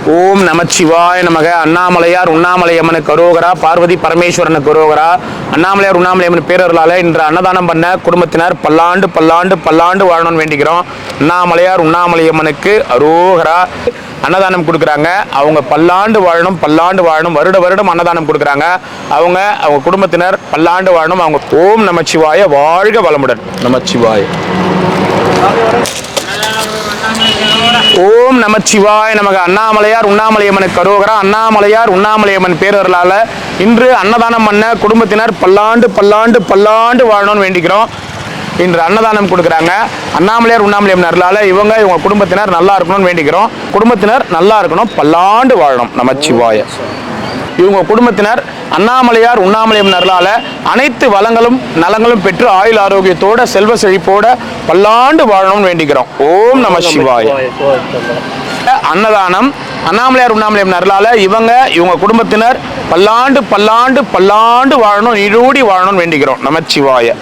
ஓம் நமச்சிவாய நமக. அண்ணாமலையார் உண்ணாமலையம்மனுக்கு அரோகரா, பார்வதி பரமேஸ்வரனுக்கு அரோகரா. அண்ணாமலையார் உண்ணாமலையம்மன் பேரர்களால் இன்று அன்னதானம் பண்ண குடும்பத்தினர் பல்லாண்டு பல்லாண்டு பல்லாண்டு வாழணும்னு வேண்டிக்கிறோம். அண்ணாமலையார் உண்ணாமலையம்மனுக்கு அரோகரா. அன்னதானம் கொடுக்குறாங்க. அவங்க பல்லாண்டு வாழணும், பல்லாண்டு வாழணும். வருட வருடம் அன்னதானம் கொடுக்குறாங்க. அவங்க குடும்பத்தினர் பல்லாண்டு வாழணும். அவங்க ஓம் நமச்சிவாய, வாழ்க வளமுடன். நமச்சிவாய. ஓம் நமச்சிவாய நமக. அண்ணாமலையார் உண்ணாமலையம்மனுக்கு அரோகரா. அண்ணாமலையார் உண்ணாமலையம்மன் பேரர்களால் இன்று அன்னதானம் பண்ண குடும்பத்தினர் பல்லாண்டு பல்லாண்டு பல்லாண்டு வாழணும்னு வேண்டிக்கிறோம். இன்று அன்னதானம் கொடுக்குறாங்க. அண்ணாமலையார் உண்ணாமலையம்மன் அருளால் இவங்க குடும்பத்தினர் நல்லா இருக்கணும்னு வேண்டிக்கிறோம். குடும்பத்தினர் நல்லா இருக்கணும், பல்லாண்டு வாழணும். நமச்சிவாய. இவங்க குடும்பத்தினர் அண்ணாமலையார் உண்ணாமலையம்மன் அருளால அனைத்து வளங்களும் நலங்களும் பெற்று ஆயுள் ஆரோக்கியத்தோட செல்வ செழிப்போட பல்லாண்டு வாழணும்னு வேண்டிக்கிறோம். ஓம் நம சிவாய. அன்னதானம் அண்ணாமலையார் உண்ணாமலையம்மன் அருளால இவங்க குடும்பத்தினர் பல்லாண்டு பல்லாண்டு பல்லாண்டு வாழணும், நீடூடி வாழணும்னு வேண்டிக்கிறோம். நமச்சிவாய.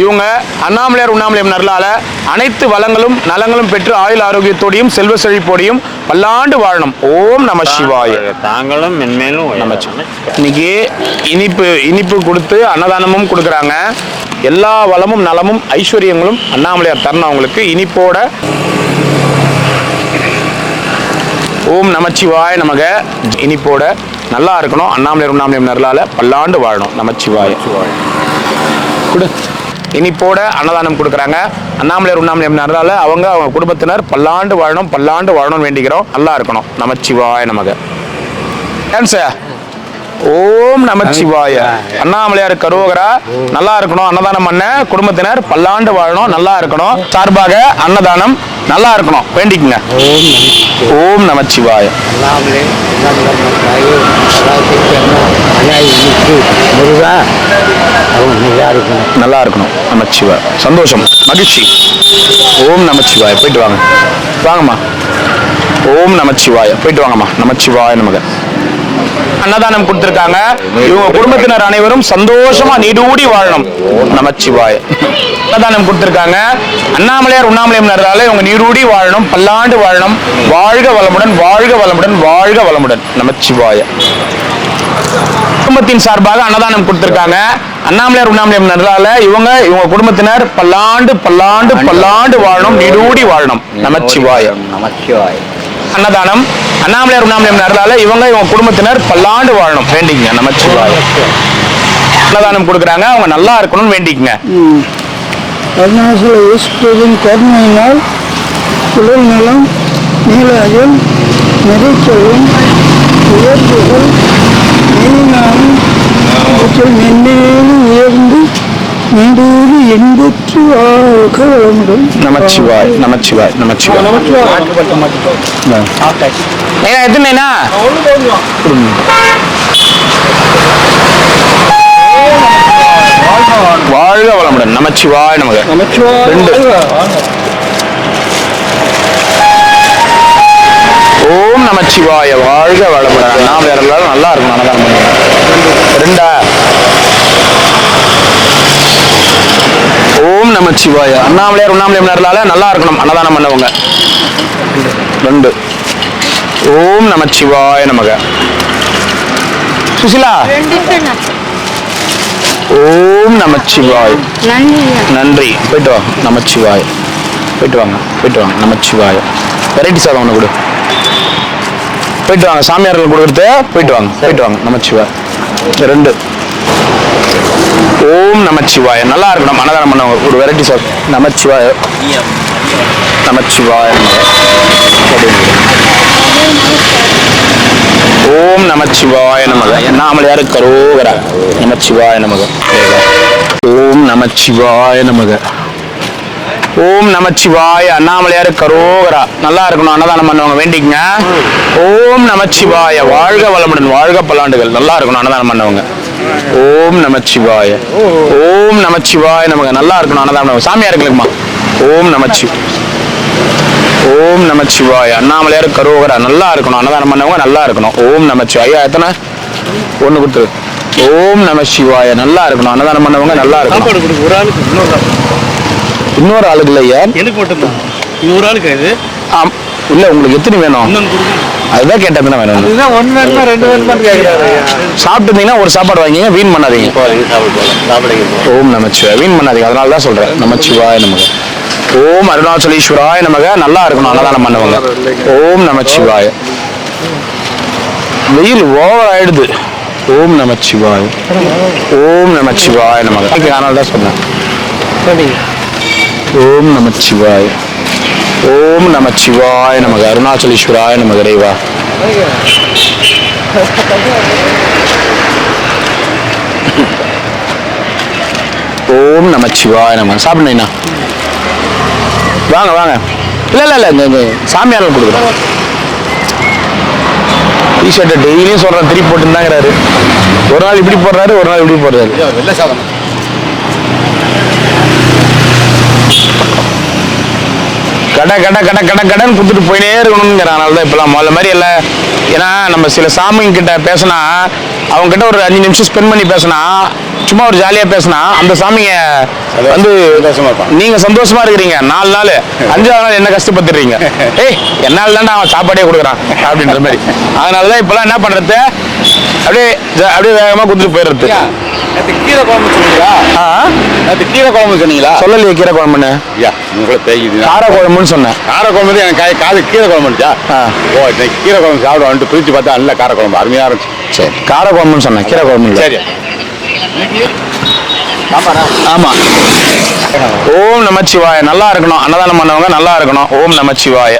இவங்க அண்ணாமலையார் உண்ணாமலையம்மன் அருளால அனைத்து வளங்களும் நலங்களும் பெற்று ஆயுள் ஆரோக்கியத்தோடையும் செல்வ செழிப்போடையும் பல்லாண்டு வாழணும். ஓம் நம சிவாய. தாங்களும் மென்மேலும் இன்னைக்கு இனிப்பு கொடுத்து அன்னதானமும் கொடுக்குறாங்க. எல்லா வளமும் நலமும் ஐஸ்வர்யங்களும் அண்ணாமலையார் தரணும் அவங்களுக்கு இனிப்போட. ஓம் நமச்சிவாய நமக. இனிப்போட நல்லா இருக்கணும். அண்ணாமலையார் உண்ணாமலையம்மன் அருளால பல்லாண்டு வாழணும். நமச்சிவாய. கொடு. இனிப்போட அன்னதானம் கொடுக்குறாங்க. அண்ணாமலையார் உண்ணாமலையம்மன் அருளால அவங்க குடும்பத்தினர் பல்லாண்டு வாழணும், பல்லாண்டு வாழணும்னு வேண்டிக்கிறோம். நல்லா இருக்கணும். நமச்சிவாய நமக. ஏன் சார்? ஓம் நமச்சிவாய. அண்ணாமலையாருக்கு அரோகரா. நல்லா இருக்கணும். அன்னதானம் பண்ண குடும்பத்தினர் பல்லாண்டு வாழணும், நல்லா இருக்கணும். சார்பாக அன்னதானம் நல்லா இருக்கணும் வேண்டிக்குங்க. ஓம் நமச்சிவாய. நல்லா இருக்கணும். நமச்சிவாய. சந்தோஷம், மகிழ்ச்சி. ஓம் நமச்சிவாய. போயிட்டு வாங்க, வாங்கம்மா. ஓம் நமச்சிவாய. போயிட்டு வாங்கம்மா. நமச்சிவாய நமக. அன்னதானம் கொடுத்திருக்காங்க. இவங்க குடும்பத்தினர் அனைவரும் சந்தோஷமா நீடூடி வாழணும். நமச்சிவாய. அன்னதானம் கொடுத்திருக்காங்க. அண்ணாமலையார் உண்ணாமலையம்மன் அருளால இவங்க நீடூடி வாழணும், பல்லாண்டு வாழணும். வாழ்க வளமுடன், வாழ்க வளமுடன், வாழ்க வளமுடன். நமச்சிவாய. குடும்பத்தின் சார்பாக அன்னதானம் கொடுத்திருக்காங்க. அண்ணாமலையார் உண்ணாமலையம்மன் அருளால இவங்க குடும்பத்தினர் பல்லாண்டு பல்லாண்டு பல்லாண்டு வாழணும், நீடூடி வாழணும். நமச்சிவாய. நமச்சிவாய. அன்னதானம் அண்ணாமலையார் உண்ணாமலையம்மன் அருளால இவங்க குடும்பத்தினர் பல்லாண்டு வாழணும் வேண்டிக்கங்க. நமச்சிவாய. அன்னதானம் கொடுக்குறாங்க. அவங்க நல்லா இருக்கணும்னு வேண்டிக்கங்க. அருணாசல ஈஸ்வரின் கருணையினால் உடல் நலம், நீலாயம், நெறிச்சலும், உயர்வுகள், மெய்ஞானம் இவற்றில் மென்மேலும் உயர்ந்து நீடூடி எண்பற்று வாழ்க வளமுடன். நமச்சிவாய. நமச்சிவாய. நமச்சிவாய. எத்தனைனா வாழ்க வளமுடன். நமச்சிவாய நமக. ஓம் நமச்சிவாய. வாழ்க வளமுடன். அண்ணாமலையார் நல்லா இருக்கும். அன்னதானம் ரெண்டா. ஓம் நமச்சிவாய. அண்ணாமலையார் உண்ணாமலையம்மன் அருளால நல்லா இருக்கணும் அன்னதானம் பண்ணவங்க. ரெண்டு. ஓம் நமச்சிவாய நமக. சுசிலா. ஓம் நமச்சிவாய். நன்றி. போயிட்டு வாங்க. நமச்சிவாய். போயிட்டு வாங்க, போயிட்டு வாங்க. நமச்சிவாய. வெரைட்டி சாதம் ஒன்று கொடு. போயிட்டு வாங்க. சாமியார்கள் கொடுக்குறது. போயிட்டு வாங்க, போயிட்டு வாங்க. நமச்சிவாய். ரெண்டு. ஓம் நமச்சிவாய. நல்லா இருக்கணும் அன்னதானம் பண்ணவங்க. ஒரு வெரைட்டி சாதம். நமச்சிவாய. நமச்சிவாய. ஓம் நமச்சிவாய நமக. அண்ணாமலையாருக்கு அரோகரா. நமச்சிவாய நமக. ஓம் நமச்சிவாய நமக. ஓம் நமச்சிவாய. அண்ணாமலையாருக்கு அரோகரா. நல்லா இருக்கணும் அன்னதானம் பண்ணவங்க வேண்டிக்கங்க. ஓம் நமச்சிவாய. வாழ்க வளமுடன், வாழ்க பல்லாண்டுகள். நல்லா இருக்கணும் அன்னதானம் பண்ணவங்க. ஓம் நமச்சிவாய. ஓம் நமச்சிவாய நமக. நல்லா இருக்கணும் அன்னதானம். சாமியாருக்குமா. ஓம் நமச்சி. ஓம் நமச்சிவாய. அண்ணாமலையாருக்கு அரோகரா. நல்லா இருக்கணும் அன்னதானம் பண்ணவங்க. நல்லா இருக்கணும். ஓம் நமச்சிவாய. ஐயா எத்தனை ஒண்ணு கொடுத்துரு. ஓம் நமசிவாய. நல்லா இருக்கணும் அன்னதானம் பண்ணவங்க. நல்லா இருக்கணும். இன்னொரு ஆளுக்கு இல்லையா? எனக்கு மட்டும்தான். 100 ஆளுக்கு இது. இல்ல உங்களுக்கு எத்தனை வேணும்? அதுதான் கேட்டதுன்னா வேணும். இதுதான் ஒன்று வேணுமா 2 வேணுமான்னு கேட்குறாரு. சாப்பிட்டுருந்தீங்கன்னா ஒரு சாப்பாடு வாங்கிங்க, வீண் பண்ணாதீங்க. ஓம் நமச்சிவாய, வீண் பண்ணாதீங்க. அதனால தான் சொல்றேன். நமச்சிவாய நமக. ஓம் அருணாச்சலேஸ்வராய நமக. நல்லா இருக்கணும், அன்னதானம் பண்ணுவாங்க. ஓம் நமச்சிவாய. வெயில் ஓவர் ஆயிடுது. ஓம் நமச்சிவாய. ஓம் நமச்சிவாய நமக. அதனால தான் சொன்னேன். ஓம் நமச்சிவாய. ஓம் நமச்சிவாய நமக. அருணாச்சலேஸ்வராய நமக. இறைவா ஓம் நமச்சிவாய நமக. சாப்பிடுங்கண்ணா, வாங்க வாங்க. இல்ல இந்த சாமியார்கள் கொடுக்குறேன். டிஷர்ட்டை டெய்லியும் சொல்றேன், திருப்பி போட்டுருந்தாங்கிறாரு. ஒரு நாள் இப்படி போடுறாரு, ஒரு நாள் இப்படி போடுறாரு. வெள்ளை சாதம் கடன் கொடுத்துட்டு போயினே இருக்கணுங்கிற. அதனால தான் இப்பெல்லாம் முதல்ல மாதிரி இல்லை. ஏன்னா நம்ம சில சாமிங்க கிட்ட பேசினா, அவங்க கிட்ட ஒரு 5 நிமிஷம் ஸ்பெண்ட் பண்ணி பேசினா, சும்மா ஒரு ஜாலியா பேசினா, அந்த சாமிங்க வந்து நீங்க சந்தோஷமா இருக்கிறீங்க. 4 நாள் 5ஆவது நாள் என்ன கஷ்டப்பட்டுறீங்க? ஏய் என்னால் தான்டா அவன் சாப்பாடே கொடுக்குறான் அப்படின்ற மாதிரி. அதனாலதான் இப்பெல்லாம் என்ன பண்றது, அப்படியே அப்படியே வேகமா கொடுத்துட்டு போயிடுறது. கீரை குழம்பு சொன்னீங்களா? கீரை குழம்பு சொன்னீங்களா? சொல்லலையே கீரை குழம்புன்னு. கார குழம்புன்னு சொன்னேன். கார குழம்பு எனக்கு காது கீரை குழம்புச்சா? ஓ, கீரை குழம்பு சாப்பிடுவான்ட்டு பிரிச்சு பார்த்தா நல்ல கார குழம்பு அருமையா இருந்துச்சு. சரி, கார குழம்புன்னு சொன்னேன், கீரை குழம்பு. சரி, ஆமா. ஓம் நமச்சிவாய. நல்லா இருக்கணும், அன்னதானம் பண்ணவங்க நல்லா இருக்கணும். ஓம் நமச்சிவாய.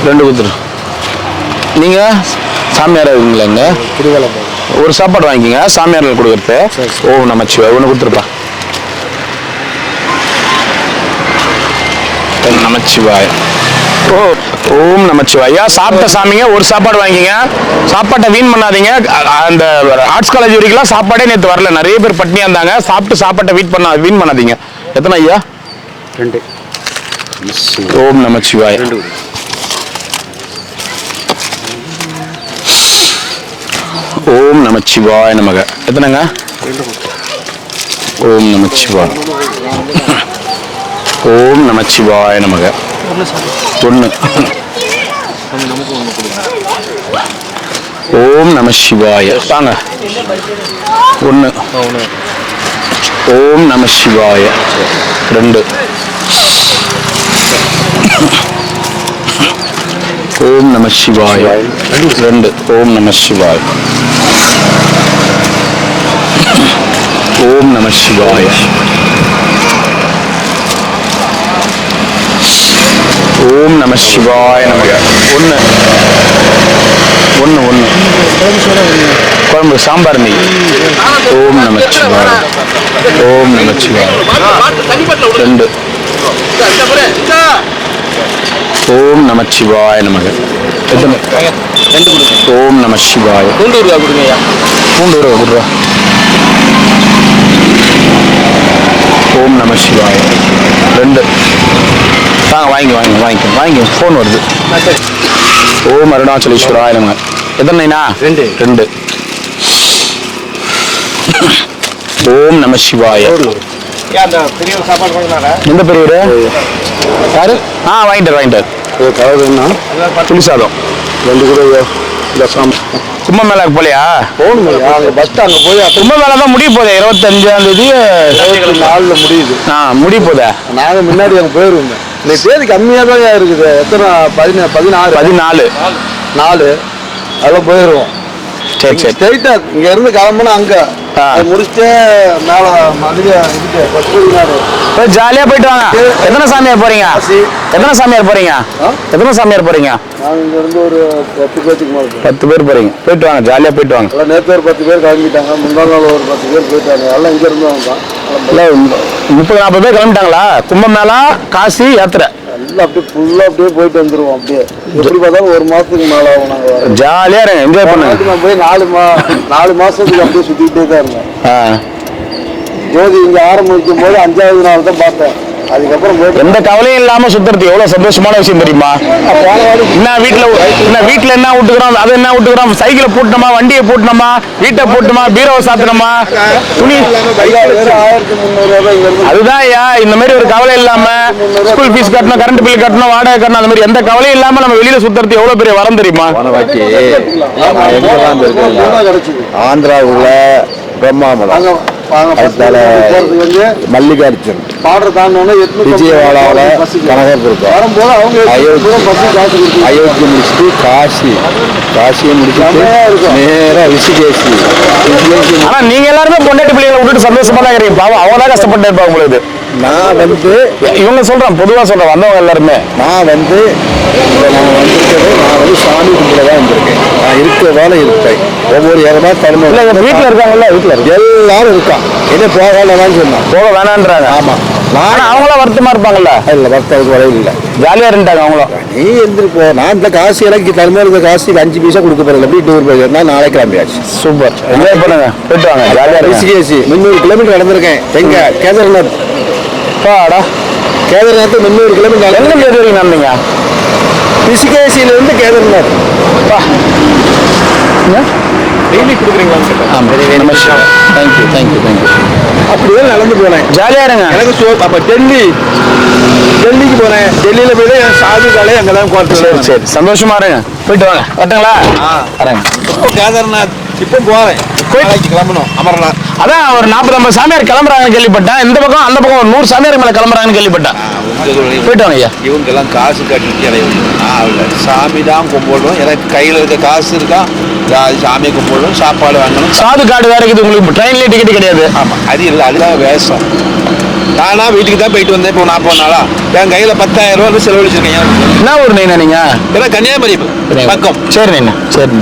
ரெண்டு குத்துரு. நீங்க சாமியார் இருக்கீங்களா? ஒரு சாப்பாடு வாங்கிக்கிங்க, சாமியார்கள் கொடுக்குறது. ஓம் நமச்சிவாய. ஒன்று கொடுத்துருப்பா. நமச்சிவாய. ஓ ஓம் நமச்சிவாயா. சாப்பிட்ட சாமிங்க ஒரு சாப்பாடு வாங்கிங்க, சாப்பாட்டை வீண் பண்ணாதீங்க. அந்த ஆர்ட்ஸ் காலேஜ் வரைக்கும் சாப்பாடே நேற்று வரல, நிறைய பேர் பட்னியா இருந்தாங்க. சாப்பிட்டு சாப்பாட்டை வீண் பண்ணாதீங்க. எத்தனை ஐயா? 2. ஓம் நமச்சிவாய. ஓம் நமச்சிவாய நமக. எத்தனைங்க? ஓம் நமச்சிவாய. ஓம் நமச்சிவாய நமக. 1. ஓம் நமசிவாய. தாங்க 1. ஓம் நமசிவாய. 2. ஓம் நமசிவாய. 2. ஓம் நமசிவாய. ஓம் நமசிவாய. ஓம் நமசிவாய நமக. 1 குழம்பு சாம்பார் நெய். ஓம் நமச்சிவாய. ஓம் நமச்சிவாய. 2. ஓம் நமச்சிவாய நமக. ஓம் நமசிவாய. பூண்டு ஊறுகாய் கொடுங்க. ஓம் நமசிவாய. 2. வாங்கி ஃபோன் வருது. ஓம் அருணாச்சலேஸ்வராய நமக. எத்தனைண்ணா? 2. ஓம் நமசிவாய. எந்த பெரியவர்? யாரு? வாங்கிட்டார். புளி சாதம் 2 கூட. கும்பமேளாக்கு போலையா? பஸ் ஸ்டாண்ட் போய் கும்பமேளா தான் முடிய போதே. 25ஆம் தேதி 4 முடியுது. முடிய போதே. நாங்கள் முன்னாடி அங்கே போயிருவோங்க. இந்த தேதி கம்மியாக தான் இருக்குது. எத்தனை? 14 அதெல்லாம் போயிடுவோம். சரி. ஸ்ட்ரைட்டா இங்க இருந்து கிளம்புனா அங்க முடிச்சுட்டு மேல மதுரை ஜாலியா போயிட்டு வாங்க. எத்தனை சாமியார் போறீங்க? நாங்க இங்க இருந்து ஒரு 10 பேருக்கு மேல 10 பேர் போறீங்க. போயிட்டு வாங்க, ஜாலியா போயிட்டு வாங்க. நேற்று ஒரு 10 பேர் கிளம்பிட்டாங்க. முந்தாள் நாள் ஒரு 10 பேர் போயிட்டாங்க. எல்லாம் இங்க இருந்து வந்தோம். 30-40 பேர் கிளம்பிட்டாங்களா? கும்பமேளா, காசி யாத்திரை எல்லாம் அப்படியே ஃபுல்லா அப்படியே போயிட்டு வந்துருவோம். அப்படியே எப்படி பார்த்தாலும் 1 மாசத்துக்கு மேல ஆகும். நாங்க ஜாலியா இருங்க, என்ஜாய் பண்ணுங்க. நான் போய் 4 மாசத்துக்கு அப்படியே சுத்திக்கிட்டே தான் இருந்தேன். ஜோதி இங்க ஆரம்பிக்கும் போது 5ஆவது நாள் தான் பார்த்தேன். அதுக்கப்புறம் எந்த கவலையும் இல்லாம சுத்துறது எவ்வளவு சந்தோஷமான விஷயம் தெரியுமா? வீட்டுல என்ன விட்டுக்கிறோம், அது என்ன விட்டுக்கிறோம், சைக்கிளை பூட்டணுமா, வண்டியை பூட்டணுமா, வீட்டை பூட்டணுமா, பீரோவை சாத்தணுமா, துணி, 1300 அதுதான் ஐயா. இந்த மாதிரி ஒரு கவலை இல்லாம ஸ்கூல் ஃபீஸ் கட்டணும், கரண்ட் பில் கட்டணும், வாடகை கட்டணும், அந்த மாதிரி எந்த கவலையும் இல்லாம நம்ம வெளியில சுத்துறது எவ்வளவு பெரிய வரம் தெரியுமா? ஆந்திராவுல பிரம்மாமலம், மல்லிகார்ஜுன், விஜயவாடாவில் கனகபுரம், அயோத்தி முடிச்சுட்டு காசியை முடிச்சுட்டு நேரா ரிஷிகேசி. ஆனா நீங்க எல்லாருமே பொண்டாட்டி பிள்ளைகளை விட்டுட்டு சந்தோஷமா தான் இருக்கீங்க. பாவம் அவங்க தான் கஷ்டப்பட்டு இருப்பாங்க உங்களுக்கு. நான் வந்து இவங்க சொல்றேன், பொதுவா சொல்றேன், வந்தவங்க எல்லாருமே நான் வந்து சாமி கும்பிட தான் வந்திருக்கேன். நான் இருக்கிற வேலை இருப்பேன். ஒவ்வொரு இடமா தலைமை வீட்டுல இருக்காங்கல்ல, வீட்டுல எல்லாரும் இருக்கான். என்ன போக வேணாம்னு சொன்னான், போக வேணான்றாங்க. ஆமா, அவங்களாம் வருத்தமா இருப்பாங்கல்ல? இல்ல, வருத்தம் வரையில் இல்லை, ஜாலியா இருந்துட்டாங்க அவங்களும். நீ எழுந்திரு போ. நான் இந்த காசு எனக்கு தலைமையில் இருக்க காசு 5 பைசா கொடுக்க போறேன். எப்படி டூர் போயிருந்தா நாளைக்கு கிளம்பியாச்சு. சூப்பர், என்ஜாய் பண்ணுங்க, போயிட்டு வாங்க, ஜாலியா ரிஷிகேசி 300 கிலோமீட்டர் நடந்திருக்கேன். எங்க கேதார்நாத், கேதார்நாத் 300 கிலோமீட்டர். எங்க வரைக்கும் நடந்தீங்க? ரிஷிகேசியில இருந்து கேதார்நாத். டெய்லி கொடுக்குறீங்களான்னு கேட்டேன். தேங்க்யூ. அப்படிதான் நடந்து போனேன். ஜாலியா இருங்க. எனக்கு அப்ப டெல்லிக்கு போனேன். டெல்லியில போய் தான் என் சாது காலை அங்கதான் குவார்டர். சரி, சந்தோஷமா இருங்க, போயிட்டு வாங்க. வரட்டுங்களா? வரேங்க. கேதார்நாத் இப்போ போறேன். நாளைக்கு கிளம்பணும் அமர்நாத். அதான் ஒரு 40-50 சாமியார் கிளம்புறாங்கன்னு கேள்விப்பட்டேன். இந்த பக்கம் அந்த பக்கம் ஒரு 100 சாமியார் மேல கிளம்புறாங்கன்னு கேள்விப்பட்டேன். போயிட்டு வாங்க ஐயா. இவங்க எல்லாம் காசு கட்டிட்டு அடையணும். சாமி தான் கும்பிடணும். எனக்கு கையில இருக்க காசு இருக்கா, சாமியை கும்பிடணும், சாப்பாடு வாங்கணும். சாது கார்டு வேற இருக்குது உங்களுக்கு, ட்ரெயின்லேயே டிக்கெட் கிடையாது. ஆமா, அது இல்லை, அதுதான் வேஷம். நானா வீட்டுக்கு தான் போயிட்டு வந்தேன். இப்போ 40 நாளா என் கையில 10,000 ரூபாய் செலவழிச்சிருக்கேன். என்ன ஊர் நீங்க? நீங்க கன்னியாகுமரி பக்கம். சரி நீங்க, சரி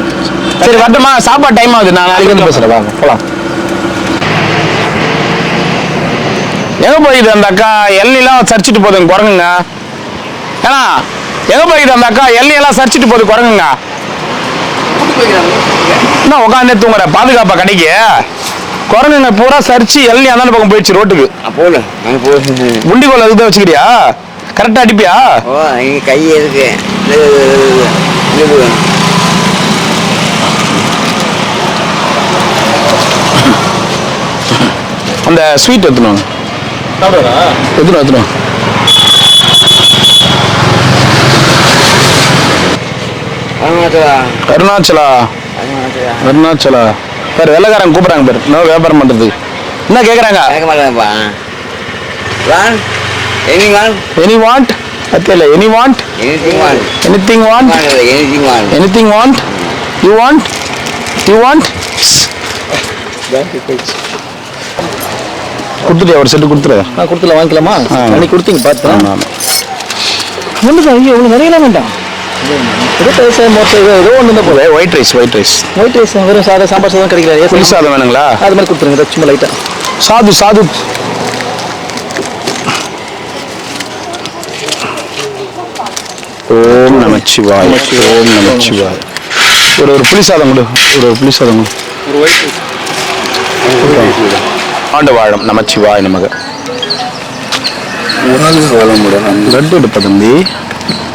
வரட்டுமா? சாப்பாடு டைம் ஆகுது, நான் நாளைக்கு வந்து பேசுறேன். வாங்க போலாம். எங்க போயிது அந்த அக்கா? எல்லாம் சரிச்சிட்டு போகுதுங்க குரங்குங்க. ஏன்னா எங்க போயிது அந்த அக்கா? எல்லாம் சரிச்சிட்டு போகுது குரங்குங்க. என்ன உட்காந்து தூங்குற? பாதுகாப்பா கடைக்கு குரங்குங்க பூரா சரிச்சு எல்லாம் அந்த பக்கம் போயிடுச்சு ரோட்டுக்கு. உண்டிகோல் அதுதான் வச்சுக்கிறியா? கரெக்டா அடிப்பியா? கை இருக்கு. அந்த ஸ்வீட் எடுத்துணும். அருணாச்சலா பேர் வெள்ளக்காரங்க கூப்பிடுறாங்க பேர். இன்னும் வியாபாரம் பண்றது என்ன கேக்குறாங்க? எனி வாண்ட் அத்தியல any want anything want you want கொடுத்துட்டு ஒரு செட்டு கொடுத்துரு. நான் கொடுத்துல வாங்கிக்கலாமா? நீ கொடுத்தீங்க பார்த்தேன். ஒன்று தான், இவ்வளோ நிறையலாம் வேண்டாம். ஏதோ ஒன்று தான் போதும். ஒயிட் ரைஸ் வெறும் சாதம், சாம்பார் சாதம் கிடைக்கல. புளி சாதம் வேணுங்களா? அது மாதிரி கொடுத்துருங்க, சும்மா லைட்டா. சாது ஓம் நமச்சிவாய. ஒரு புளி சாதம் கொடு. ஆண்டு வாழும் நமச்சிவாய நமக. லட்டு எடுப்ப தம்பி.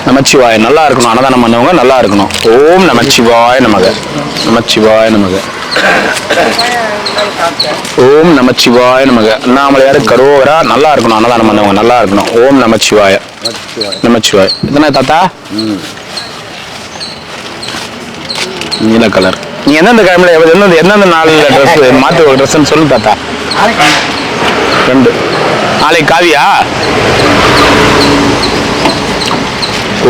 நமச்சிவாய. நல்லா இருக்கணும், அன்னதானம் பண்ணவங்க நல்லா இருக்கணும். ஓம் நமச்சிவாய நமக. ஓம் நமச்சிவாய நமக. அண்ணாமலையாரு கரோவரா. நல்லா இருக்கணும், அன்னதானம் பண்ணவங்க நல்லா இருக்கணும். ஓம் நமச்சிவாய. இதுனா தாத்தா நீல கலர். நீ எந்தெந்த கிழமையில எந்தெந்த நாளில் ட்ரெஸ் மாற்று ட்ரெஸ்ன்னு சொல்லு தாத்தா. 2 நாளைக்கு காவியா?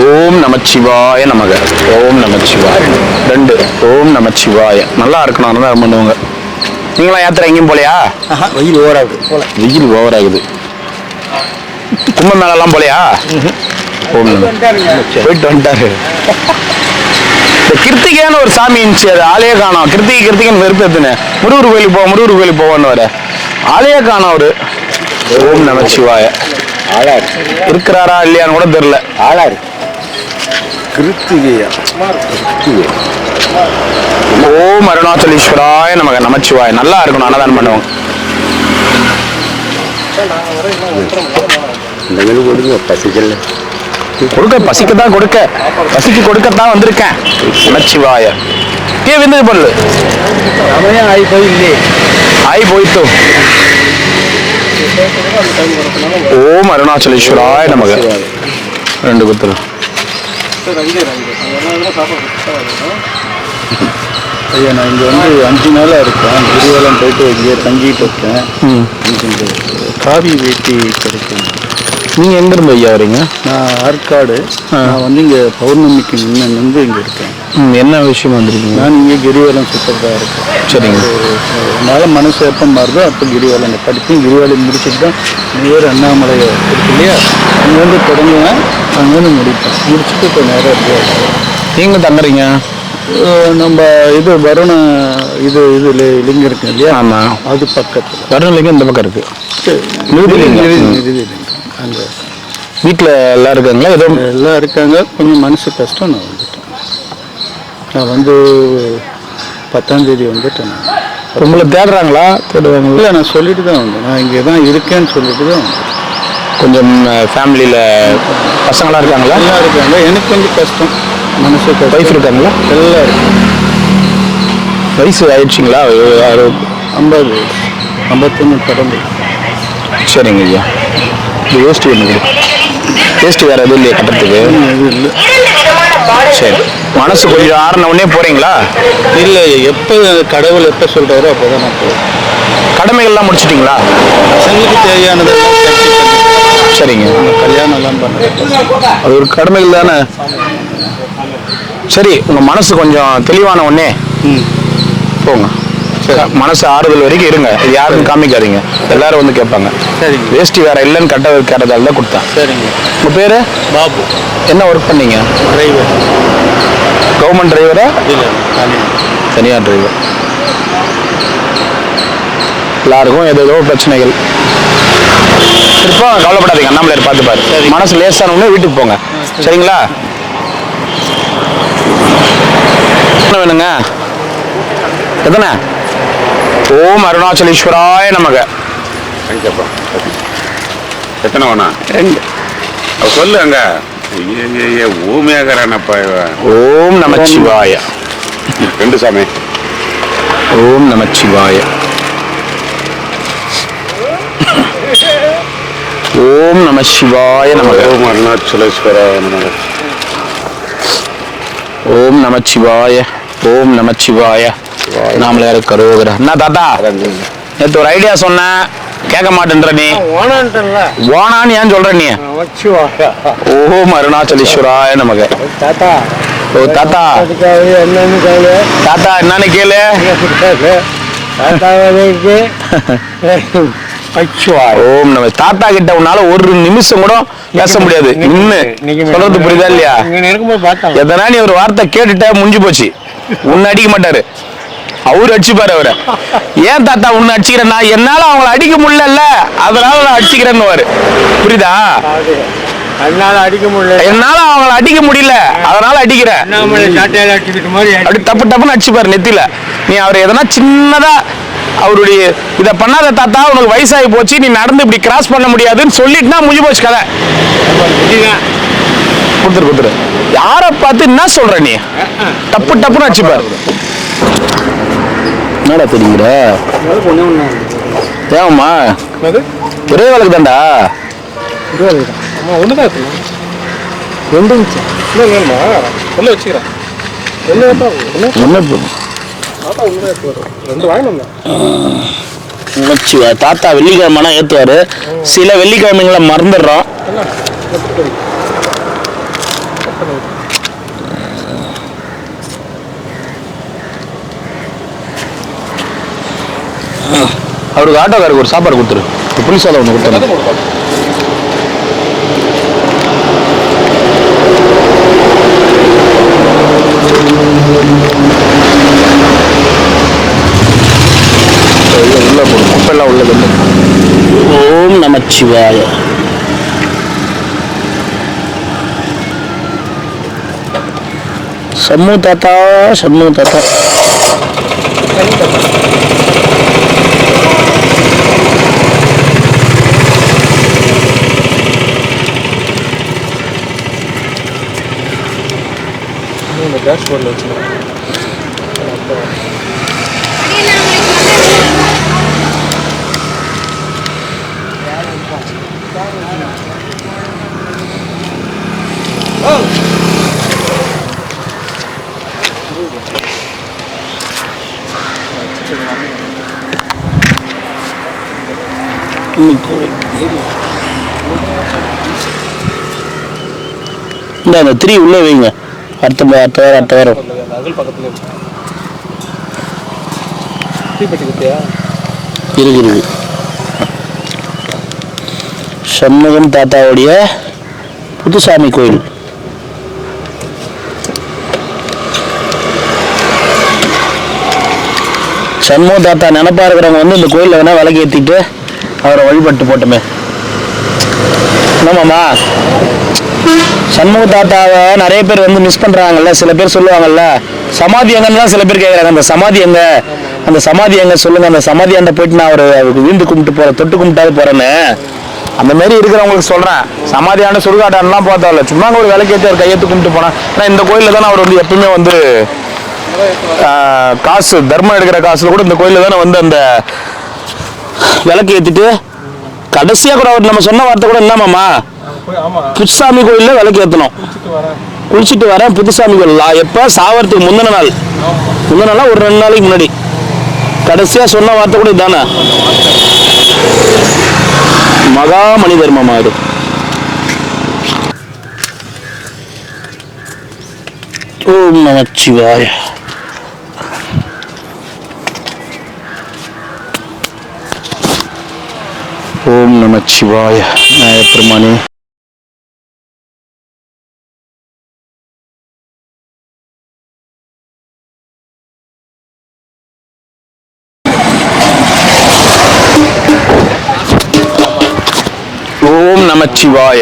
ஓம் நமச்சிவாய நமக. 2 ஓம் நமச்சிவாய. நல்லா இருக்கணும், அன்னதானம் பண்ணுவாங்க. நீங்களாம் யாத்திரை எங்கேயும் போலையா? வெயில் ஓவராகுது. கும்பம் மேலாம் போலையா? போயிட்டு வந்துட்டாரு. இந்த கிருத்திகையான ஒரு சாமி இருந்துச்சு, அது ஆலயே காணோம். கிருத்திகைன்னு வெறுப்பு எத்துன்னு முருகர் கோயிலுக்கு போவோன்னு வர ஆலயே காணோம் அவரு. ஓம் நமச்சிவாய. இருக்கிறாரா இல்லையான்னு கூட தெரியல. ஆளாரு கிருத்திகையா? ஓம் அருணாச்சலேஸ்வராய நமக. நமச்சிவாய. நல்லா இருக்கணும், அன்னதானம் பண்ணுவோம். എന്തെങ്കിലും കൊടുക്കുക പസിക്കല്ലേ கொடுக்க பசிக்கத்தான் கொடுக்க பசிக்கு கொடுக்கத்தான் வந்திருக்கேன். நமச்சிவாய. கே விந்து பல்லு സമയം ആയിപ്പോയില്ലേ? ஆயி போயிட்டு. ஓம் அருணாச்சலேஸ்வராய நமக. ரெண்டு குத்துரு. ஐயா நான் இங்கே வந்து 5 நாளாக இருக்கேன். கிரிவலம் போயிட்டு இங்கே தங்கிட்டு இருக்கேன். எனக்கு காவி வேட்டி கிடைக்கும். நீங்க எங்க இருந்து ஐயா வரீங்க? நான் ஆற்காடு. நான் வந்து இங்கே பௌர்ணமிக்கு நின்று இங்கே இருக்கேன். என்ன விஷயம் வந்திருக்கீங்க? நான் இங்கே கிரிவலம் சுற்றுறதா இருக்கேன். சரிங்க. அதனால் மனசு எப்போ மாறுதோ அப்போ கிரிவலம் படிப்பேன். கிரிவலம் முடிச்சுட்டு தான் நேர் அண்ணாமலை இருக்கு இல்லையா, அங்கேருந்து தொடங்குவேன், அங்கேருந்து முடிப்பேன். முடிச்சுட்டு இப்போ நேராக இருக்கேன். நீங்க தங்குறீங்க? நம்ம இது வருண இது லிங்கம் இருக்கு இல்லையா? ஆமா. அது பக்கத்தில் வருணலிங்கம் இந்த பக்கம் இருக்கு. நிறுதிலிங்கம் அங்கே வீட்டில் எல்லாம் இருக்காங்களா? ஏதோ எல்லாம் இருக்காங்க. கொஞ்சம் மனசு கஷ்டம். நான் வந்துட்டேன். நான் வந்து 10ஆம் தேதி வந்துட்டேன். உங்களை தேடுறாங்களா? தேடுவாங்க. இல்லை, நான் சொல்லிட்டு தான் வந்தேன். நான் இங்கே தான் இருக்கேன்னு சொல்லிட்டு தான் வந்தேன். கொஞ்சம் ஃபேமிலியில் பசங்களாம் இருக்காங்களா? எல்லாம் இருக்காங்க. எனக்கு கொஞ்சம் கஷ்டம், மனசு கஷ்டம். ஒய்ஃப் இருக்காங்களா? எல்லாம் இருக்கு. வயசு ஆயிடுச்சிங்களா? 50 51 கடந்து. சரிங்க ஐயா. இது வேஸ்ட் ஒன்று வேஸ்ட் வேறு எதுவும் இல்லையா கட்டுறதுக்கு? இது இல்லை. சரி, மனசு கொஞ்சம் ஆறின உடனே போகிறீங்களா? இல்லை, எப்போ கடவுள் எப்போ சொல்கிறாரோ அப்போ தான் நான் போவேன். கடமைகள்லாம் முடிச்சிட்டிங்களா? பசங்களுக்கு தேவையானதெல்லாம் சரிங்க. கல்யாணம்லாம் பண்ணுறேன். அது ஒரு கடமைகள் தானே. சரி, உங்கள் மனசு கொஞ்சம் தெளிவான உடனே போங்க. மனசு ஆறுதல் வரைக்கும் இருங்க. இது யாருக்கும் காமிக்காதீங்க, எல்லாரும் வந்து கேட்பாங்க. சரிங்க. வேஷ்டி வேற இல்லைன்னு கட்ட கேட்டதால தான் கொடுத்தேன். சரிங்க. உங்கள் பேர்? பாபு. என்ன ஒர்க் பண்ணீங்க? டிரைவர். கவர்மெண்ட் டிரைவரா? இல்லை, தனியார் டிரைவர். எல்லாருக்கும் ஏதோ பிரச்சனைகள் இருப்போம். கவலைப்படாதீங்க, அண்ணாமலையார் பார்த்துப்பாரு. மனசு லேசானவங்க வீட்டுக்கு போங்க. சரிங்களா? என்ன வேணுங்க? எத்தனை? ஓம் அருணாச்சலேஸ்வராய நமக. எத்தனை வேணா? 2. சொல்லு அங்க. ஊமையாகிறானப்பா. ஓம் நமச்சிவாய. 2 சாமி. ஓம் நமச்சிவாய. ஓம் நமசிவாய நமக. ஓம் அருணாச்சலேஸ்வராய நமக. ஓம் நமச்சிவாய. ஓம் நமச்சிவாய. நாமளே கரோகரா. என்ன தாத்தா, நேற்று ஒரு ஐடியா சொன்னேன், கேட்க மாட்டேன்ற நீ. ஓனான்னு ஏன் சொல்ற நீ? ஓம் அருணாச்சலேஸ்வராய நமக. தாத்தா. ஓ தாத்தா, என்னன்னு கேளு. தாத்தா என்னன்னு கேளு. ஓம் நம. தாத்தா கிட்ட உன்னால ஒரு நிமிஷம் கூட பேச முடியாது. நின்னு சொல்றது புரியுதா இல்லையா? எதனா நீ ஒரு வார்த்தை கேட்டுட்ட முடிஞ்சு போச்சு. உன்னை அடிக்க மாட்டாரு, அவரு அடிச்சுப்பாரு. அவரை ஏன் தாத்தா உன்னை அடிச்சுக்கிறேன்னா, என்னால அவங்கள அடிக்க முடியல, அதனால நான் அடிச்சுக்கிறேன்னு. புரியுதா? அதனால அடிக்க முடியல, என்னால அவங்கள அடிக்க முடியல அதனால அடிக்கிறேன். அப்படி தப்பு டப்புன்னு அடிச்சுப்பாரு நெத்தில. நீ அவர் எதனா சின்னதா அவருடைய இதை பண்ணாத தாத்தா, உனக்கு வயசாகி போச்சு, நீ நடந்து இப்படி கிராஸ் பண்ண முடியாதுன்னு சொல்லிட்டுனா முடிஞ்சு போச்சு கதை. கொடுத்துரு. யாரை பார்த்து என்ன சொல்ற நீ? டப்பு டப்புன்னு அடிச்சுப்பாரு. என்னடா தெரியுற? ஏமா ஒரே வேலைக்கு தான்டா. ஒண்ணுதான் வச்சுக்கிறேன். தாத்தா வெள்ளிக்கிழமை ஏத்துவாரு, சில வெள்ளிக்கிழமைகளை மறந்துடுறோம். அவருக்கு ஆட்டோக்காருக்கு ஒரு சாப்பாடு கொடுத்துரு. புளி சாதம் ஒன்று கொடுத்துரு. உள்ள போடும், குப்பெல்லாம் உள்ள வந்து. ஓம் நமச்சிவாய. சம்மு தாத்தா, சம்மு தாத்தா. இந்த டேஷ்போர்டில் வச்சுருக்கேன். இந்த அந்த 3 உள்ளே வைங்க. அடுத்த வாரம் அகல் பக்கத்தில் தீப்பெட்டி குத்தியா இருக்கு. சண்முகம் தாத்தாவுடைய புதுசாமி கோயில். சண்முக தாத்தா நினைப்பா இருக்கிறவங்க வந்து இந்த கோயிலில் வேணா விளக்கு ஏற்றிட்டு அவரை வழிபட்டு போட்டோமே. என்னமாம்மா, சண்முக தாத்தாவை நிறைய பேர் வந்து மிஸ் பண்றாங்கல்ல. சில பேர் சொல்லுவாங்கல்ல சமாதி எங்கன்னு தான் சில பேர் கேட்குறாங்க. அந்த சமாதி எங்க, அந்த சமாதி எங்க சொல்லுங்க. அந்த சமாதி அந்த போயிட்டு நான் அவருக்கு வீந்து கும்பிட்டு போறேன், தொட்டு கும்பிட்டாது போறேன்னு. அந்த மாதிரி இருக்கிறவங்களுக்கு சொல்றேன், சமாதியான சுடுகாட்டான்லாம் பார்த்தால சும்மா ஒரு விளக்கேற்றி அவர் கையெழுத்து கும்பிட்டு போனேன். ஏன்னா இந்த கோயிலில் தானே அவர் வந்து எப்பவுமே வந்து காசு தர்மம் எடுக்கிற காசுல கூட இந்த கோயிலில் தானே வந்து அந்த விளக்கு ஏற்றிட்டு கடைசியாக கூட அவர் நம்ம சொன்ன வார்த்தை கூட என்னமாம்மா, புதுசாமி கோயிலில் விளக்கு ஏற்றணும். குளிச்சுட்டு வரேன் புதுசாமி கோயில் எப்போ சாவறதுக்கு முந்தின நாளா ஒரு 2 நாளைக்கு முன்னாடி கடைசியாக சொன்ன வார்த்தை கூட இதுதானே. மகா மனிதர் மாமா இது. ஓம் நமச்சிவாய. ஓம் நமச்சிவாய. நியாயப்பிரமாணி. ஓம் நமச்சிவாய.